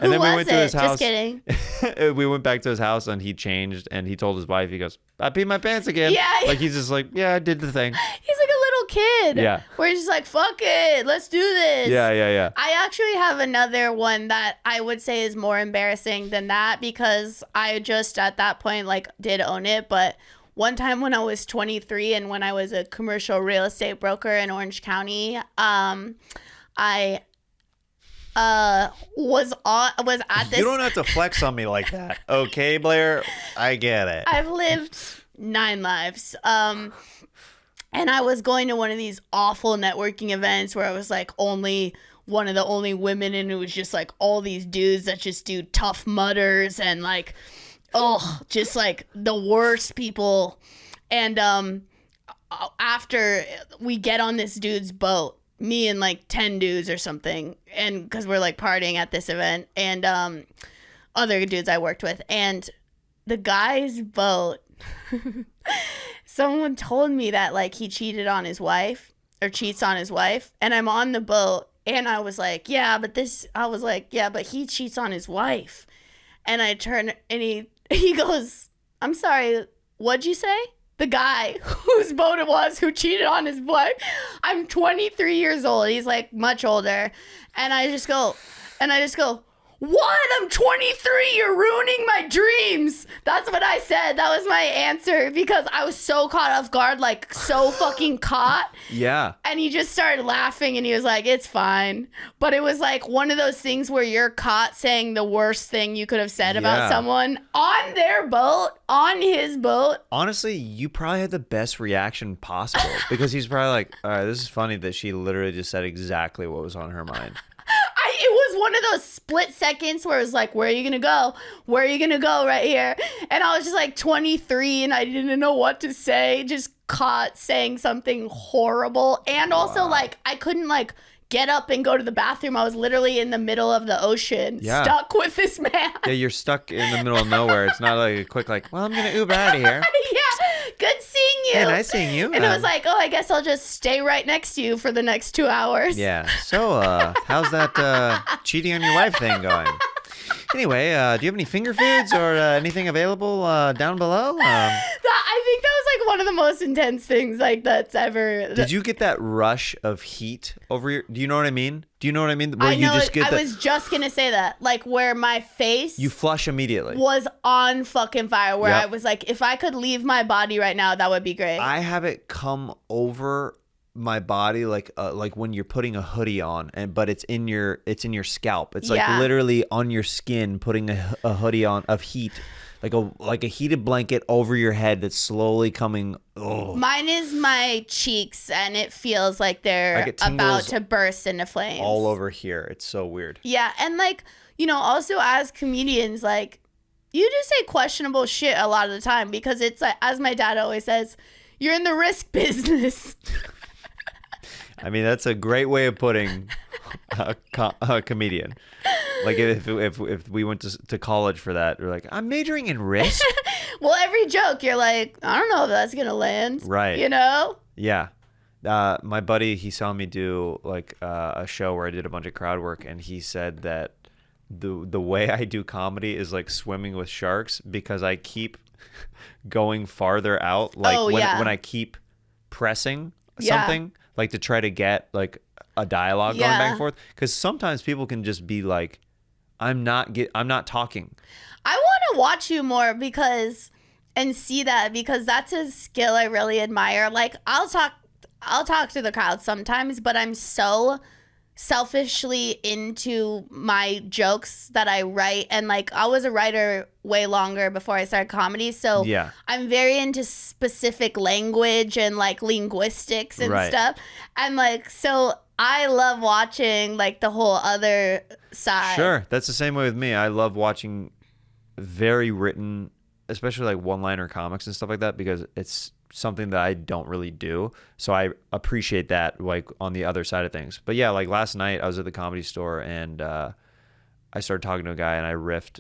And then we went to his house. Just kidding. We went back to his house and he changed and he told his wife, he goes, I peed my pants again. Yeah. Like he's just like, yeah, I did the thing. He's like a little kid. Yeah. Where he's just like, fuck it, let's do this. Yeah. I actually have another one that I would say is more embarrassing than that because I just at that point like did own it. But one time when I was 23 and when I was a commercial real estate broker in Orange County, I was at this. You don't have to flex on me like that, okay, Blair? I get it. I've lived 9 lives. And I was going to one of these awful networking events where I was like only one of the only women, and it was just like all these dudes that just do Tough Mudders and like, just like the worst people. And after we get on this dude's boat, me and like 10 dudes or something, and because we're like partying at this event, and other dudes I worked with, and the guy's boat, someone told me that like he cheated on his wife or cheats on his wife, and I'm on the boat, and I was like, yeah, but he cheats on his wife. And I turn, and he goes, I'm sorry, what'd you say? The guy whose boat it was who cheated on his wife. I'm 23 years old. He's like much older. And I just go, what? I'm 23. You're ruining my dreams. That's what I said. That was my answer because I was so caught off guard, like so fucking caught. Yeah. And he just started laughing and he was like, it's fine. But it was like one of those things where you're caught saying the worst thing you could have said about someone on their boat, on his boat. Honestly, you probably had the best reaction possible because he's probably like, all right, this is funny that she literally just said exactly what was on her mind. It was one of those split seconds where it was like, where are you going to go? Where are you going to go right here? And I was just like 23 and I didn't know what to say. Just caught saying something horrible. And also like I couldn't like get up and go to the bathroom. I was literally in the middle of the ocean, stuck with this man. Yeah, you're stuck in the middle of nowhere. It's not like a quick like, well, I'm going to Uber out of here. Yeah, good seeing you. Hey, nice seeing you. And it was like, oh, I guess I'll just stay right next to you for the next 2 hours. Yeah. So, how's that cheating on your wife thing going? Anyway, do you have any finger foods or anything available down below? I think that was like one of the most intense things like that's ever. Did you get that rush of heat over your? Do you know what I mean? Do you know what I mean? Where I you know. just get I was just gonna say that, like where my face. You flush immediately. Was on fucking fire. Where I was like, if I could leave my body right now, that would be great. I have it come over my body like when you're putting a hoodie on but it's in your scalp. It's like literally on your skin, putting a hoodie on of heat, like a heated blanket over your head that's slowly coming. Oh. Mine is my cheeks and it feels like they're about to burst into flames all over here. It's so weird. Yeah. And like, you know, also as comedians, like you do say questionable shit a lot of the time because it's like, as my dad always says, you're in the risk business. I mean, that's a great way of putting a comedian. Like if we went to college for that, we're like, I'm majoring in risk. Well, every joke you're like, I don't know if that's gonna land. Right. You know? Yeah. My buddy, he saw me do like a show where I did a bunch of crowd work, and he said that the way I do comedy is like swimming with sharks because I keep going farther out. Like when I keep pressing something. Like to try to get like a dialogue going back and forth, because sometimes people can just be like, I'm not talking. I want to watch you more and see that because that's a skill I really admire. Like I'll talk to the crowd sometimes, but I'm so selfishly into my jokes that I write, and like I was a writer way longer before I started comedy, so I'm very into specific language and like linguistics and stuff, and like so I love watching like the whole other side. Sure, that's the same way with me. I love watching very written, especially like one-liner comics and stuff like that, because it's something that I don't really do, so I appreciate that like on the other side of things. But yeah, like last night I was at the Comedy Store and I started talking to a guy and I riffed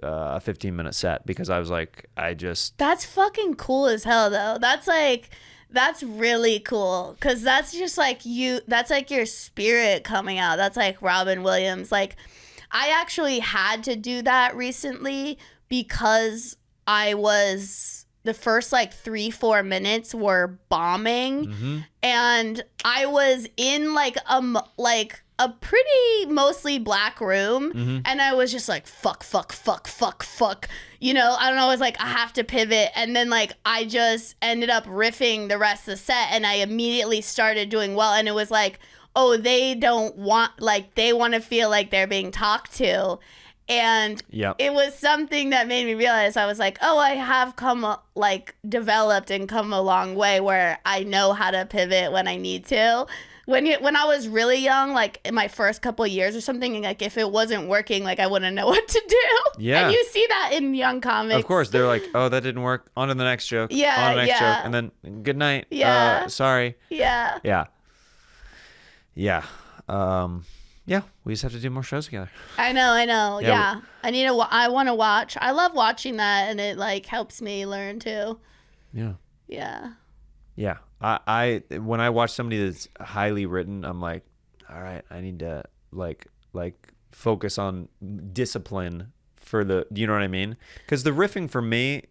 a 15-minute set because I was like, that's fucking cool as hell though. That's really cool because that's just like that's like your spirit coming out. That's like Robin Williams. Like I actually had to do that recently because the first like 3-4 minutes were bombing, and I was in like a pretty mostly black room, and I was just like fuck, you know. I don't know, I was like, I have to pivot, and then like I just ended up riffing the rest of the set, and I immediately started doing well, and it was like, oh, they want to feel like they're being talked to. And it was something that made me realize, I was like, oh, I have developed and come a long way where I know how to pivot when I need to. When I was really young, like in my first couple of years or something, and like if it wasn't working, like I wouldn't know what to do. Yeah. And you see that in young comics. Of course, they're like, oh, that didn't work. On to the next joke. Yeah. On to the next joke. And then good night. Yeah. Sorry. Yeah. Yeah. Yeah. Yeah, we just have to do more shows together. I know. Yeah, Yeah. I want to watch. I love watching that, and it like helps me learn too. Yeah. Yeah. Yeah. I when I watch somebody that's highly written, I'm like, all right, I need to like focus on discipline for the, you know what I mean? Because the riffing for me,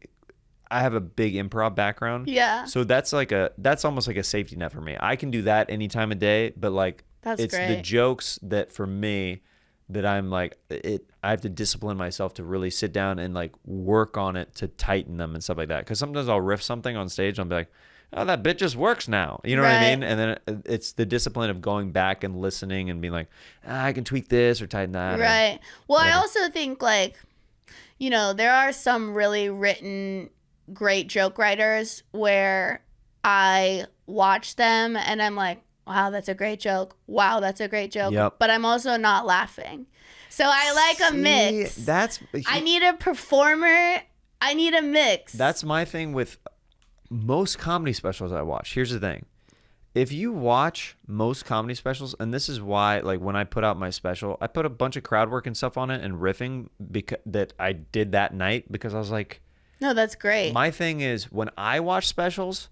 I have a big improv background. Yeah. So that's almost like a safety net for me. I can do that any time of day, but like it's great. the jokes that for me that I'm like I have to discipline myself to really sit down and like work on it to tighten them and stuff like that. Because sometimes I'll riff something on stage and I'll be like, oh, that bit just works now. You know what I mean? And then it's the discipline of going back and listening and being like, I can tweak this or tighten that. Right. Well, I also think like, you know, there are some really written great joke writers where I watch them and I'm like, wow, that's a great joke. Wow, that's a great joke. Yep. But I'm also not laughing. So I like a mix. I need a performer. I need a mix. That's my thing with most comedy specials I watch. Here's the thing. If you watch most comedy specials, and this is why, like when I put out my special, I put a bunch of crowd work and stuff on it and riffing that I did that night because I was like, no, that's great. My thing is when I watch specials,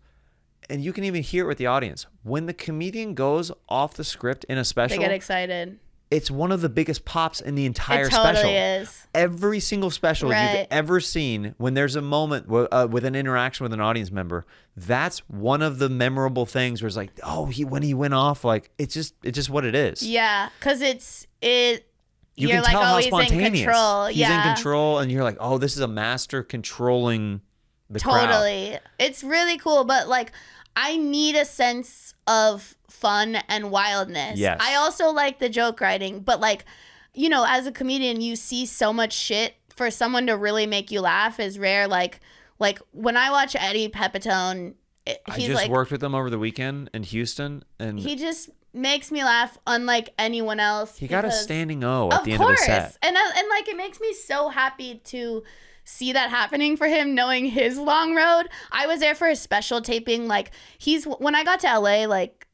and you can even hear it with the audience, when the comedian goes off the script in a special, they get excited. It's one of the biggest pops in the entire it totally special. Is. Every single special you've ever seen, when there's a moment with an interaction with an audience member, that's one of the memorable things where it's like, oh, when he went off, like it's just what it is. Yeah, because You you're can like, tell how he's spontaneous. in control. He's in control, and you're like, oh, this is a master controlling the crowd. Totally. It's really cool, but like I need a sense of fun and wildness. Yes. I also like the joke writing, but like, you know, as a comedian, you see so much shit. For someone to really make you laugh is rare. Like when I watch Eddie Pepitone, I just worked with him over the weekend in Houston, and he just makes me laugh unlike anyone else. He got a standing O at the end of the set. And like it makes me so happy to see that happening for him, knowing his long road. I was there for a special taping. Like when I got to LA, like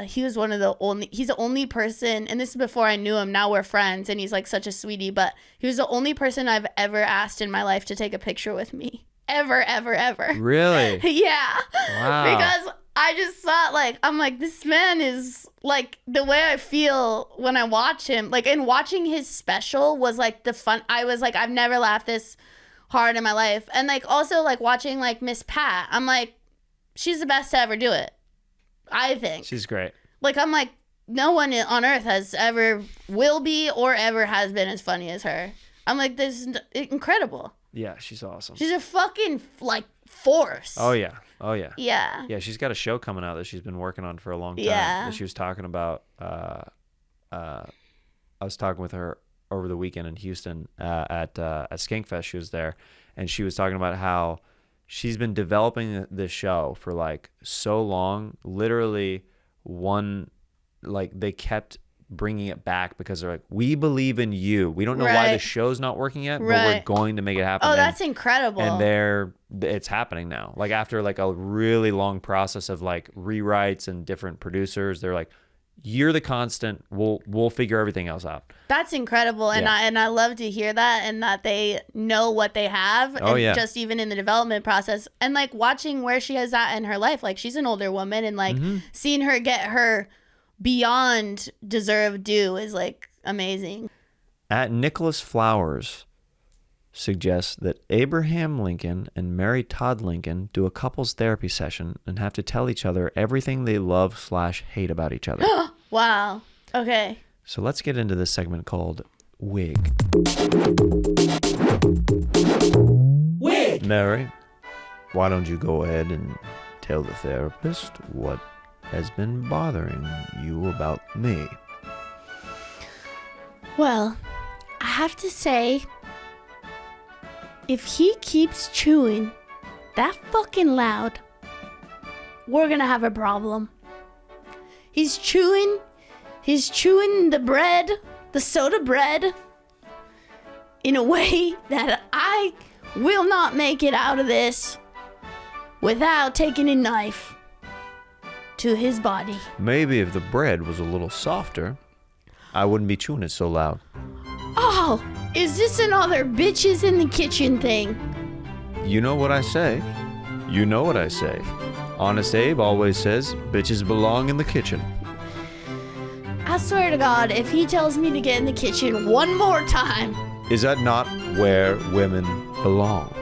he's the only person, and this is before I knew him, now we're friends, and he's like such a sweetie, but he was the only person I've ever asked in my life to take a picture with me. Ever. Really? Yeah. Wow. Because I just thought, like, I'm like, this man is like the way I feel when I watch him. Like, and watching his special was like the fun. I was like, I've never laughed this hard in my life. And like also like watching like Miss Pat, I'm like, she's the best to ever do it, I think. She's great. Like, I'm like, no one on earth has ever will be or ever has been as funny as her. I'm like, this is incredible. Yeah, she's awesome. She's a fucking like force. Oh yeah. Yeah. Yeah, she's got a show coming out that she's been working on for a long time. Yeah. That she was talking about. I was talking with her over the weekend in Houston at Skankfest. She was there, and she was talking about how she's been developing this show for like so long. Literally, they kept bringing it back because they're like, we believe in you. We don't know why the show's not working yet, but we're going to make it happen. Oh, that's incredible. And it's happening now. Like after like a really long process of like rewrites and different producers, they're like, you're the constant. We'll figure everything else out. That's incredible. And I love to hear that, and that they know what they have. Oh, and just even in the development process, and like watching where she is at in her life. Like she's an older woman, and like seeing her get her beyond deserved due is like amazing. At Nicholas Flowers suggests that Abraham Lincoln and Mary Todd Lincoln do a couples therapy session and have to tell each other everything they love/hate about each other. Wow. Okay. So let's get into this segment called Wig. Wig! Mary, why don't you go ahead and tell the therapist what has been bothering you about me? Well, I have to say, if he keeps chewing that fucking loud, we're gonna have a problem. He's chewing the bread, the soda bread, in a way that I will not make it out of this without taking a knife to to his body. Maybe if the bread was a little softer, I wouldn't be chewing it so loud. Oh, is this another bitches in the kitchen thing? You know what I say. You know what I say. Honest Abe always says, bitches belong in the kitchen. I swear to God, if he tells me to get in the kitchen one more time. Is that not where women belong?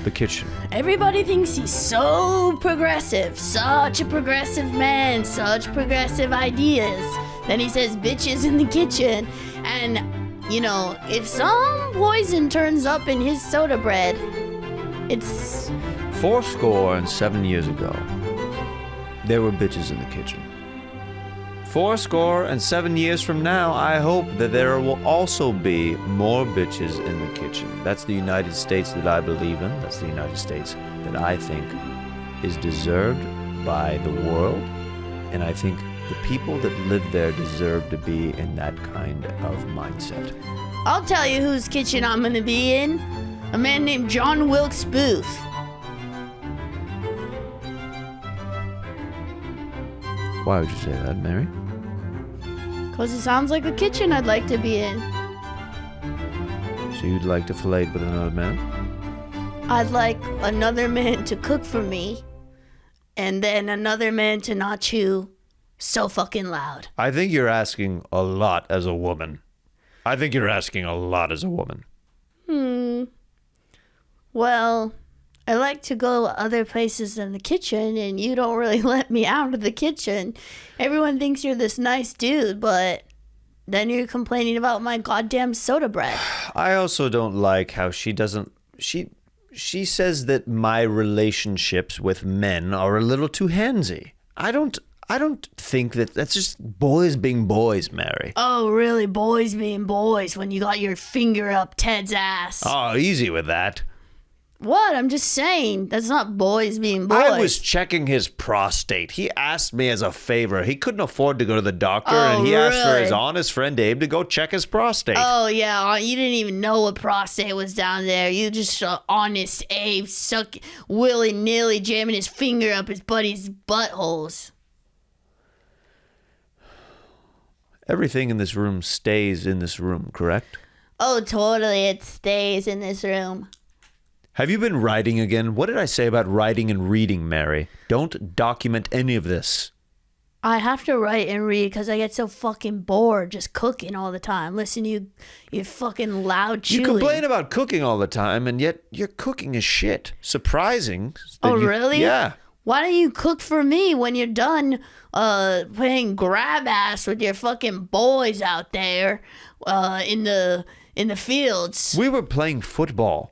The kitchen. Everybody thinks he's so progressive, such a progressive man, such progressive ideas. Then he says bitches in the kitchen. And, you know, if some poison turns up in his soda bread, it's... 7 years ago, there were bitches in the kitchen. 7 years from now, I hope that there will also be more bitches in the kitchen. That's the United States that I believe in. That's the United States that I think is deserved by the world. And I think the people that live there deserve to be in that kind of mindset. I'll tell you whose kitchen I'm gonna be in. A man named John Wilkes Booth. Why would you say that, Mary? Because it sounds like a kitchen I'd like to be in. So you'd like to fillet with another man? I'd like another man to cook for me, and then another man to not chew so fucking loud. I think you're asking a lot as a woman. Well, I like to go other places than the kitchen, and you don't really let me out of the kitchen. Everyone thinks you're this nice dude, but then you're complaining about my goddamn soda bread. I also don't like how she says that my relationships with men are a little too handsy. I don't think that's just boys being boys, Mary. Oh, really? Boys being boys when you got your finger up Ted's ass. Oh, easy with that. What? I'm just saying. That's not boys being boys. I was checking his prostate. He asked me as a favor. He couldn't afford to go to the doctor, and he asked for his honest friend Abe to go check his prostate. Oh, yeah. You didn't even know what prostate was down there. You just honest Abe willy-nilly jamming his finger up his buddy's buttholes. Everything in this room stays in this room, correct? Oh, totally. It stays in this room. Have you been writing again? What did I say about writing and reading, Mary? Don't document any of this. I have to write and read because I get so fucking bored just cooking all the time. Listen to you fucking loud chewing. You complain about cooking all the time, and yet your cooking is shit. Surprising. Really? Yeah. Why don't you cook for me when you're done playing grab ass with your fucking boys out there in the fields? We were playing football.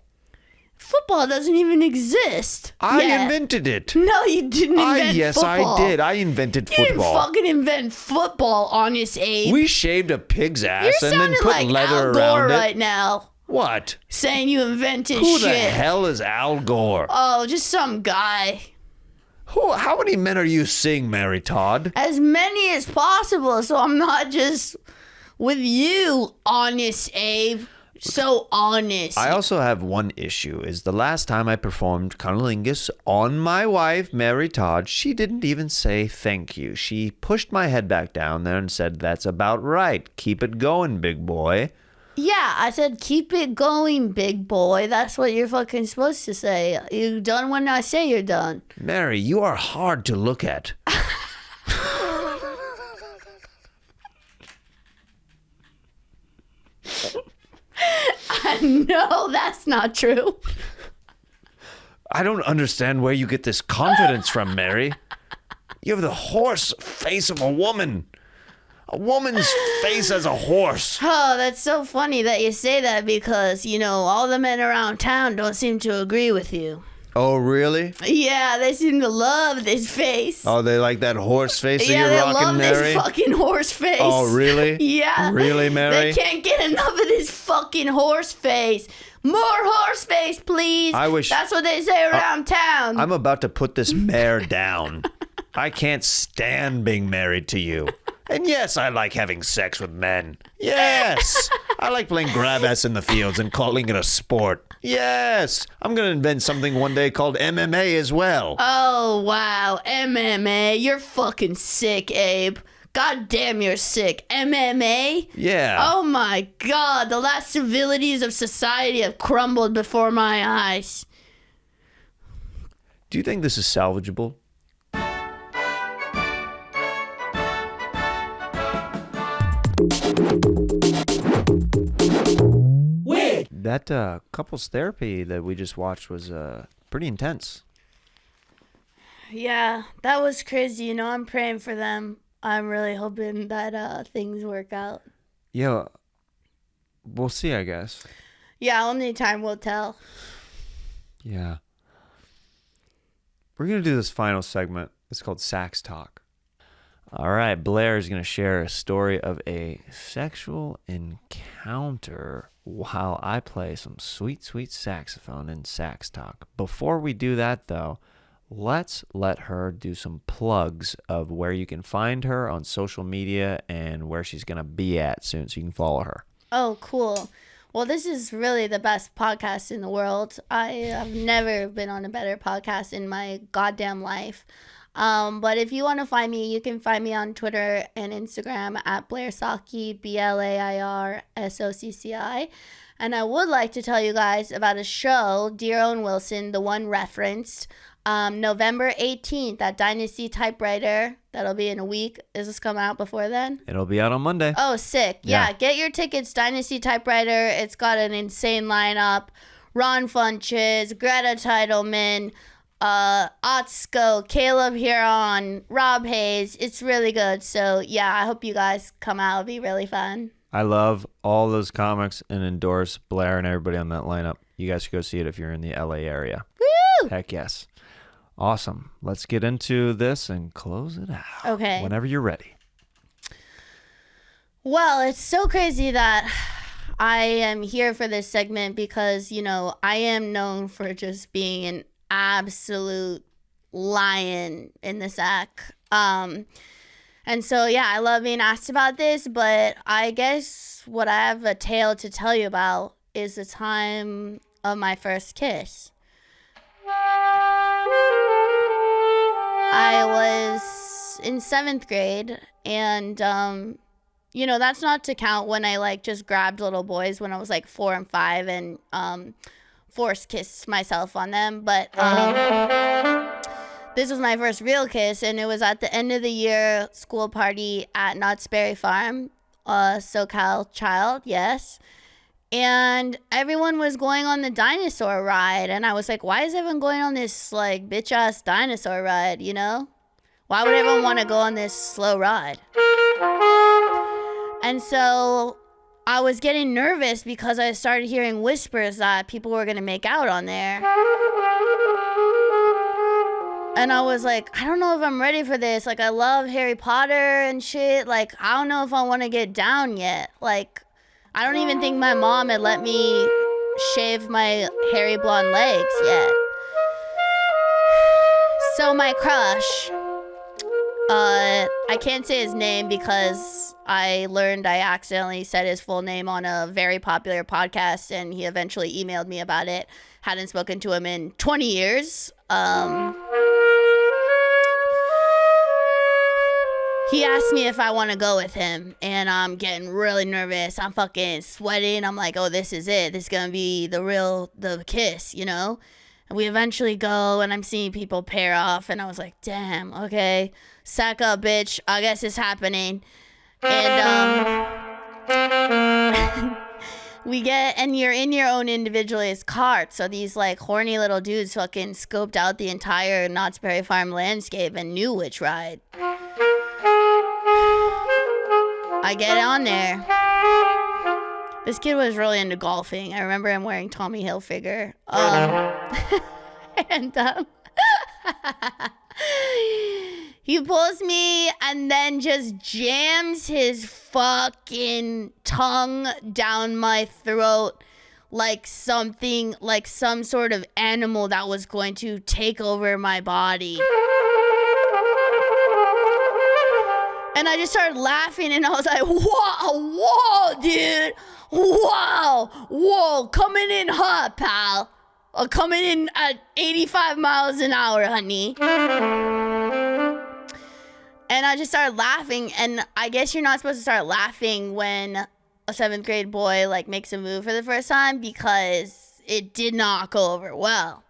Football doesn't even exist. I invented it. No, you didn't invent yes, football. I did. I invented You didn't football. fucking invent football, honest Abe. We shaved a pig's ass You're and then sounding put like leather Al Gore around it. right now. What? Saying you invented Who shit. the hell is Al Gore? Oh, just some guy. How many men are you seeing, Mary Todd? As many as possible, so I'm not just with you, honest Abe. So honest. I also have one issue, is the last time I performed cunnilingus on my wife, Mary Todd, she didn't even say thank you. She pushed my head back down there and said, "That's about right. Keep it going, big boy." Yeah, I said, keep it going, big boy. That's what you're fucking supposed to say. You done when I say you're done. Mary, you are hard to look at. No, that's not true. I don't understand where you get this confidence from, Mary. You have the horse face of a woman. A woman's face as a horse. Oh, that's so funny that you say that because, you know, all the men around town don't seem to agree with you. Oh, really? Yeah, they seem to love this face. Oh, they like that horse face that Yeah, you're they rocking, love Mary? this fucking horse face. Oh, really? Yeah. Really, Mary? They can't get enough of this fucking horse face. More horse face, please. I wish- That's what they say around town. I'm about to put this mare down. I can't stand being married to you. And yes, I like having sex with men. Yes. I like playing grab ass in the fields and calling it a sport. Yes. I'm going to invent something one day called MMA as well. Oh, wow. MMA. You're fucking sick, Abe. God damn, you're sick. MMA? Yeah. Oh my God. The last civilities of society have crumbled before my eyes. Do you think this is salvageable? That couples therapy that we just watched was pretty intense. Yeah, that was crazy. You know, I'm praying for them. I'm really hoping that things work out. Yeah, we'll see, I guess. Yeah, only time will tell. Yeah. We're going to do this final segment. It's called Sax Talk. All right, Blair is going to share a story of a sexual encounter while I play some sweet, sweet saxophone in Sax Talk. Before we do that, though, let's let her do some plugs of where you can find her on social media and where she's going to be at soon so you can follow her. Oh, cool. Well, this is really the best podcast in the world. I have never been on a better podcast in my goddamn life. But if you want to find me, you can find me on Twitter and Instagram at Blair Socci, BlairSocci. And I would like to tell you guys about a show, Dear Owen Wilson, the one referenced, November 18th at Dynasty Typewriter. That'll be in a week. Is this coming out before then? It'll be out on Monday. Oh, sick. Yeah, get your tickets, Dynasty Typewriter. It's got an insane lineup. Ron Funches, Greta Titleman, Otsko, Caleb Huron, Rob Hayes. It's really good. So, yeah, I hope you guys come out. It'll be really fun. I love all those comics and endorse Blair and everybody on that lineup. You guys should go see it if you're in the LA area. Woo! Heck yes. Awesome. Let's get into this and close it out. Okay. Whenever you're ready. Well, it's so crazy that I am here for this segment because, you know, I am known for just being an absolute lion in the sack. And so, yeah, I love being asked about this, but I guess what I have a tale to tell you about is the time of my first kiss. I was in 7th grade, and, you know, that's not to count when I, like, just grabbed little boys when I was, like, 4 and 5 and force kissed myself on them, but this was my first real kiss, and it was at the end of the year school party at Knott's Berry Farm, SoCal child, yes. And everyone was going on the dinosaur ride. And I was like, why is everyone going on this, like, bitch-ass dinosaur ride, you know? Why would everyone want to go on this slow ride? And so I was getting nervous because I started hearing whispers that people were going to make out on there. And I was like, I don't know if I'm ready for this. Like, I love Harry Potter and shit. Like, I don't know if I want to get down yet. Like, I don't even think my mom had let me shave my hairy blonde legs yet. So my crush, I can't say his name because I learned I accidentally said his full name on a very popular podcast, and he eventually emailed me about it. Hadn't spoken to him in 20 years. He asked me if I want to go with him, and I'm getting really nervous. I'm fucking sweating. I'm like, oh, this is it. This is going to be the kiss, you know? And we eventually go, and I'm seeing people pair off, and I was like, damn, okay. Sack up, bitch. I guess it's happening. And, and you're in your own individualist cart. So these, like, horny little dudes fucking scoped out the entire Knott's Berry Farm landscape and knew which ride. I get on there. This kid was really into golfing. I remember him wearing Tommy Hilfiger. And he pulls me and then just jams his fucking tongue down my throat like some sort of animal that was going to take over my body. And I just started laughing, and I was like, whoa, dude. Whoa, coming in hot, pal. Coming in at 85 miles an hour, honey. And I just started laughing, and I guess you're not supposed to start laughing when a 7th grade boy, like, makes a move for the first time, because it did not go over well.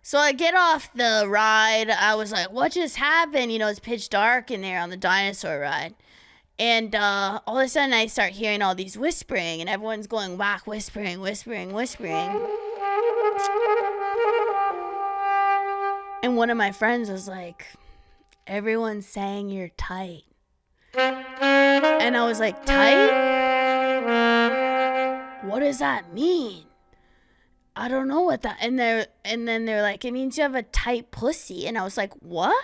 So I get off the ride. I was like, what just happened? You know, it's pitch dark in there on the dinosaur ride. And all of a sudden, I start hearing all these whispering, and everyone's going back, whispering. And one of my friends was like, everyone's saying you're tight. And I was like, tight? What does that mean? I don't know what that, and then they're like, it means you have a tight pussy. And I was like, what?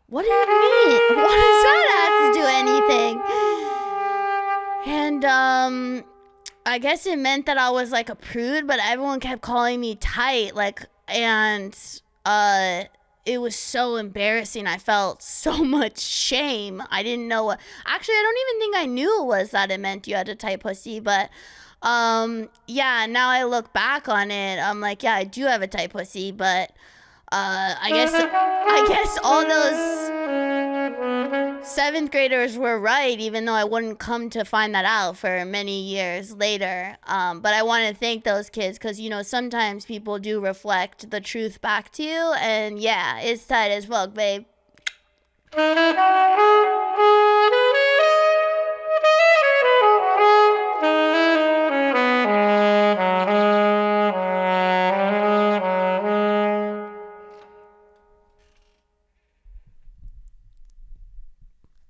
What do you mean? What does that have to do anything? And I guess it meant that I was like a prude, but everyone kept calling me tight, like, and it was so embarrassing. I felt so much shame. I didn't know what, actually, I don't even think I knew it was that it meant you had a tight pussy, but yeah, now I look back on it, I'm like, yeah, I do have a tight pussy, but I guess all those 7th graders were right, even though I wouldn't come to find that out for many years later. But I want to thank those kids, because, you know, sometimes people do reflect the truth back to you, and yeah, it's tight as fuck, babe.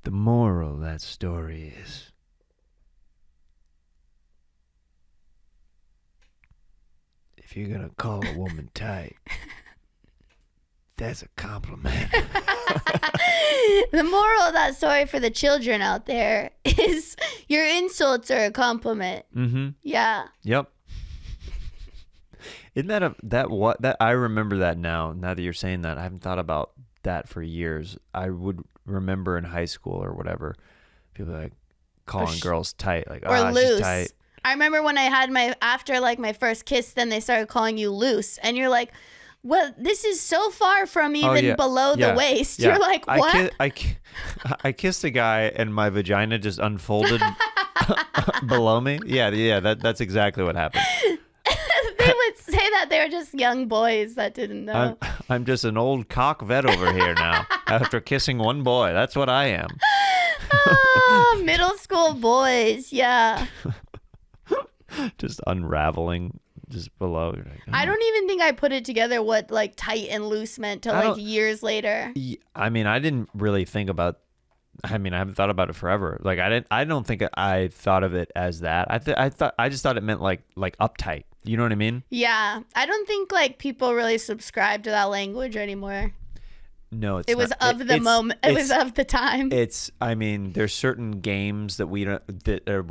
The moral of that story is, if you're gonna call a woman tight, that's a compliment. The moral of that story for the children out there is your insults are a compliment. Mm-hmm. Yeah. Yep. Isn't that I remember that now that you're saying that. I haven't thought about that for years. I would remember in high school or whatever, people like calling girls tight, like, or loose. She's tight. I remember when I had after my first kiss, then they started calling you loose, and you're like, well, this is so far from even below the waist. Yeah. You're like, what? I kissed a guy and my vagina just unfolded below me. Yeah, that's exactly what happened. They would say that they were just young boys that didn't know. I'm just an old cock vet over here now after kissing one boy. That's what I am. Middle school boys, yeah. Just unraveling just below. Like, I don't even think I put it together what like tight and loose meant till years later. I mean, I didn't really think about. I mean, I haven't thought about it forever. Like I don't think I thought of it as that. I just thought it meant like uptight. You know what I mean? Yeah, I don't think like people really subscribe to that language anymore. No, it was of the moment. It was of the time. I mean, there's certain games that we're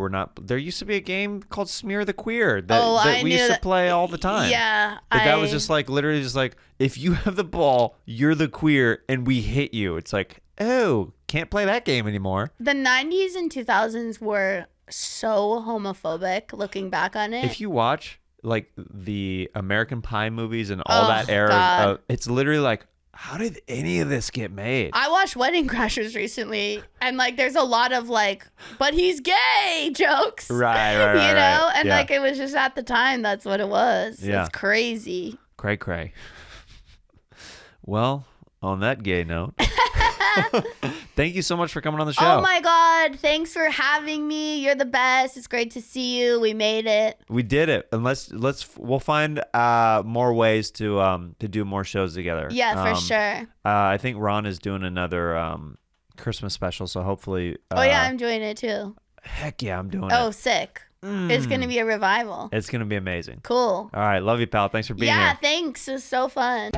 not. There used to be a game called Smear the Queer that we used to play all the time. Yeah, but that was just like literally just like, if you have the ball, you're the queer, and we hit you. It's like, oh, can't play that game anymore. The 90s and 2000s were so homophobic. Looking back on it, if you watch like the American Pie movies and all that era, it's literally like, how did any of this get made? I watched Wedding Crashers recently, and like there's a lot of like, but he's gay jokes. Right. You know? And like it was just at the time, that's what it was. Yeah. It's crazy. Cray. Well, on that gay note, thank you so much for coming on the show. Oh my God. Thanks for having me. You're the best. It's great to see you. We made it. We did it. And we'll find more ways to do more shows together. Yeah, for sure. I think Ron is doing another Christmas special, so hopefully oh yeah, I'm doing it too. Heck yeah, I'm doing it. Oh, sick. It's going to be a revival. It's going to be amazing. Cool. All right, love you, pal. Thanks for being here. Yeah, thanks. It was so fun.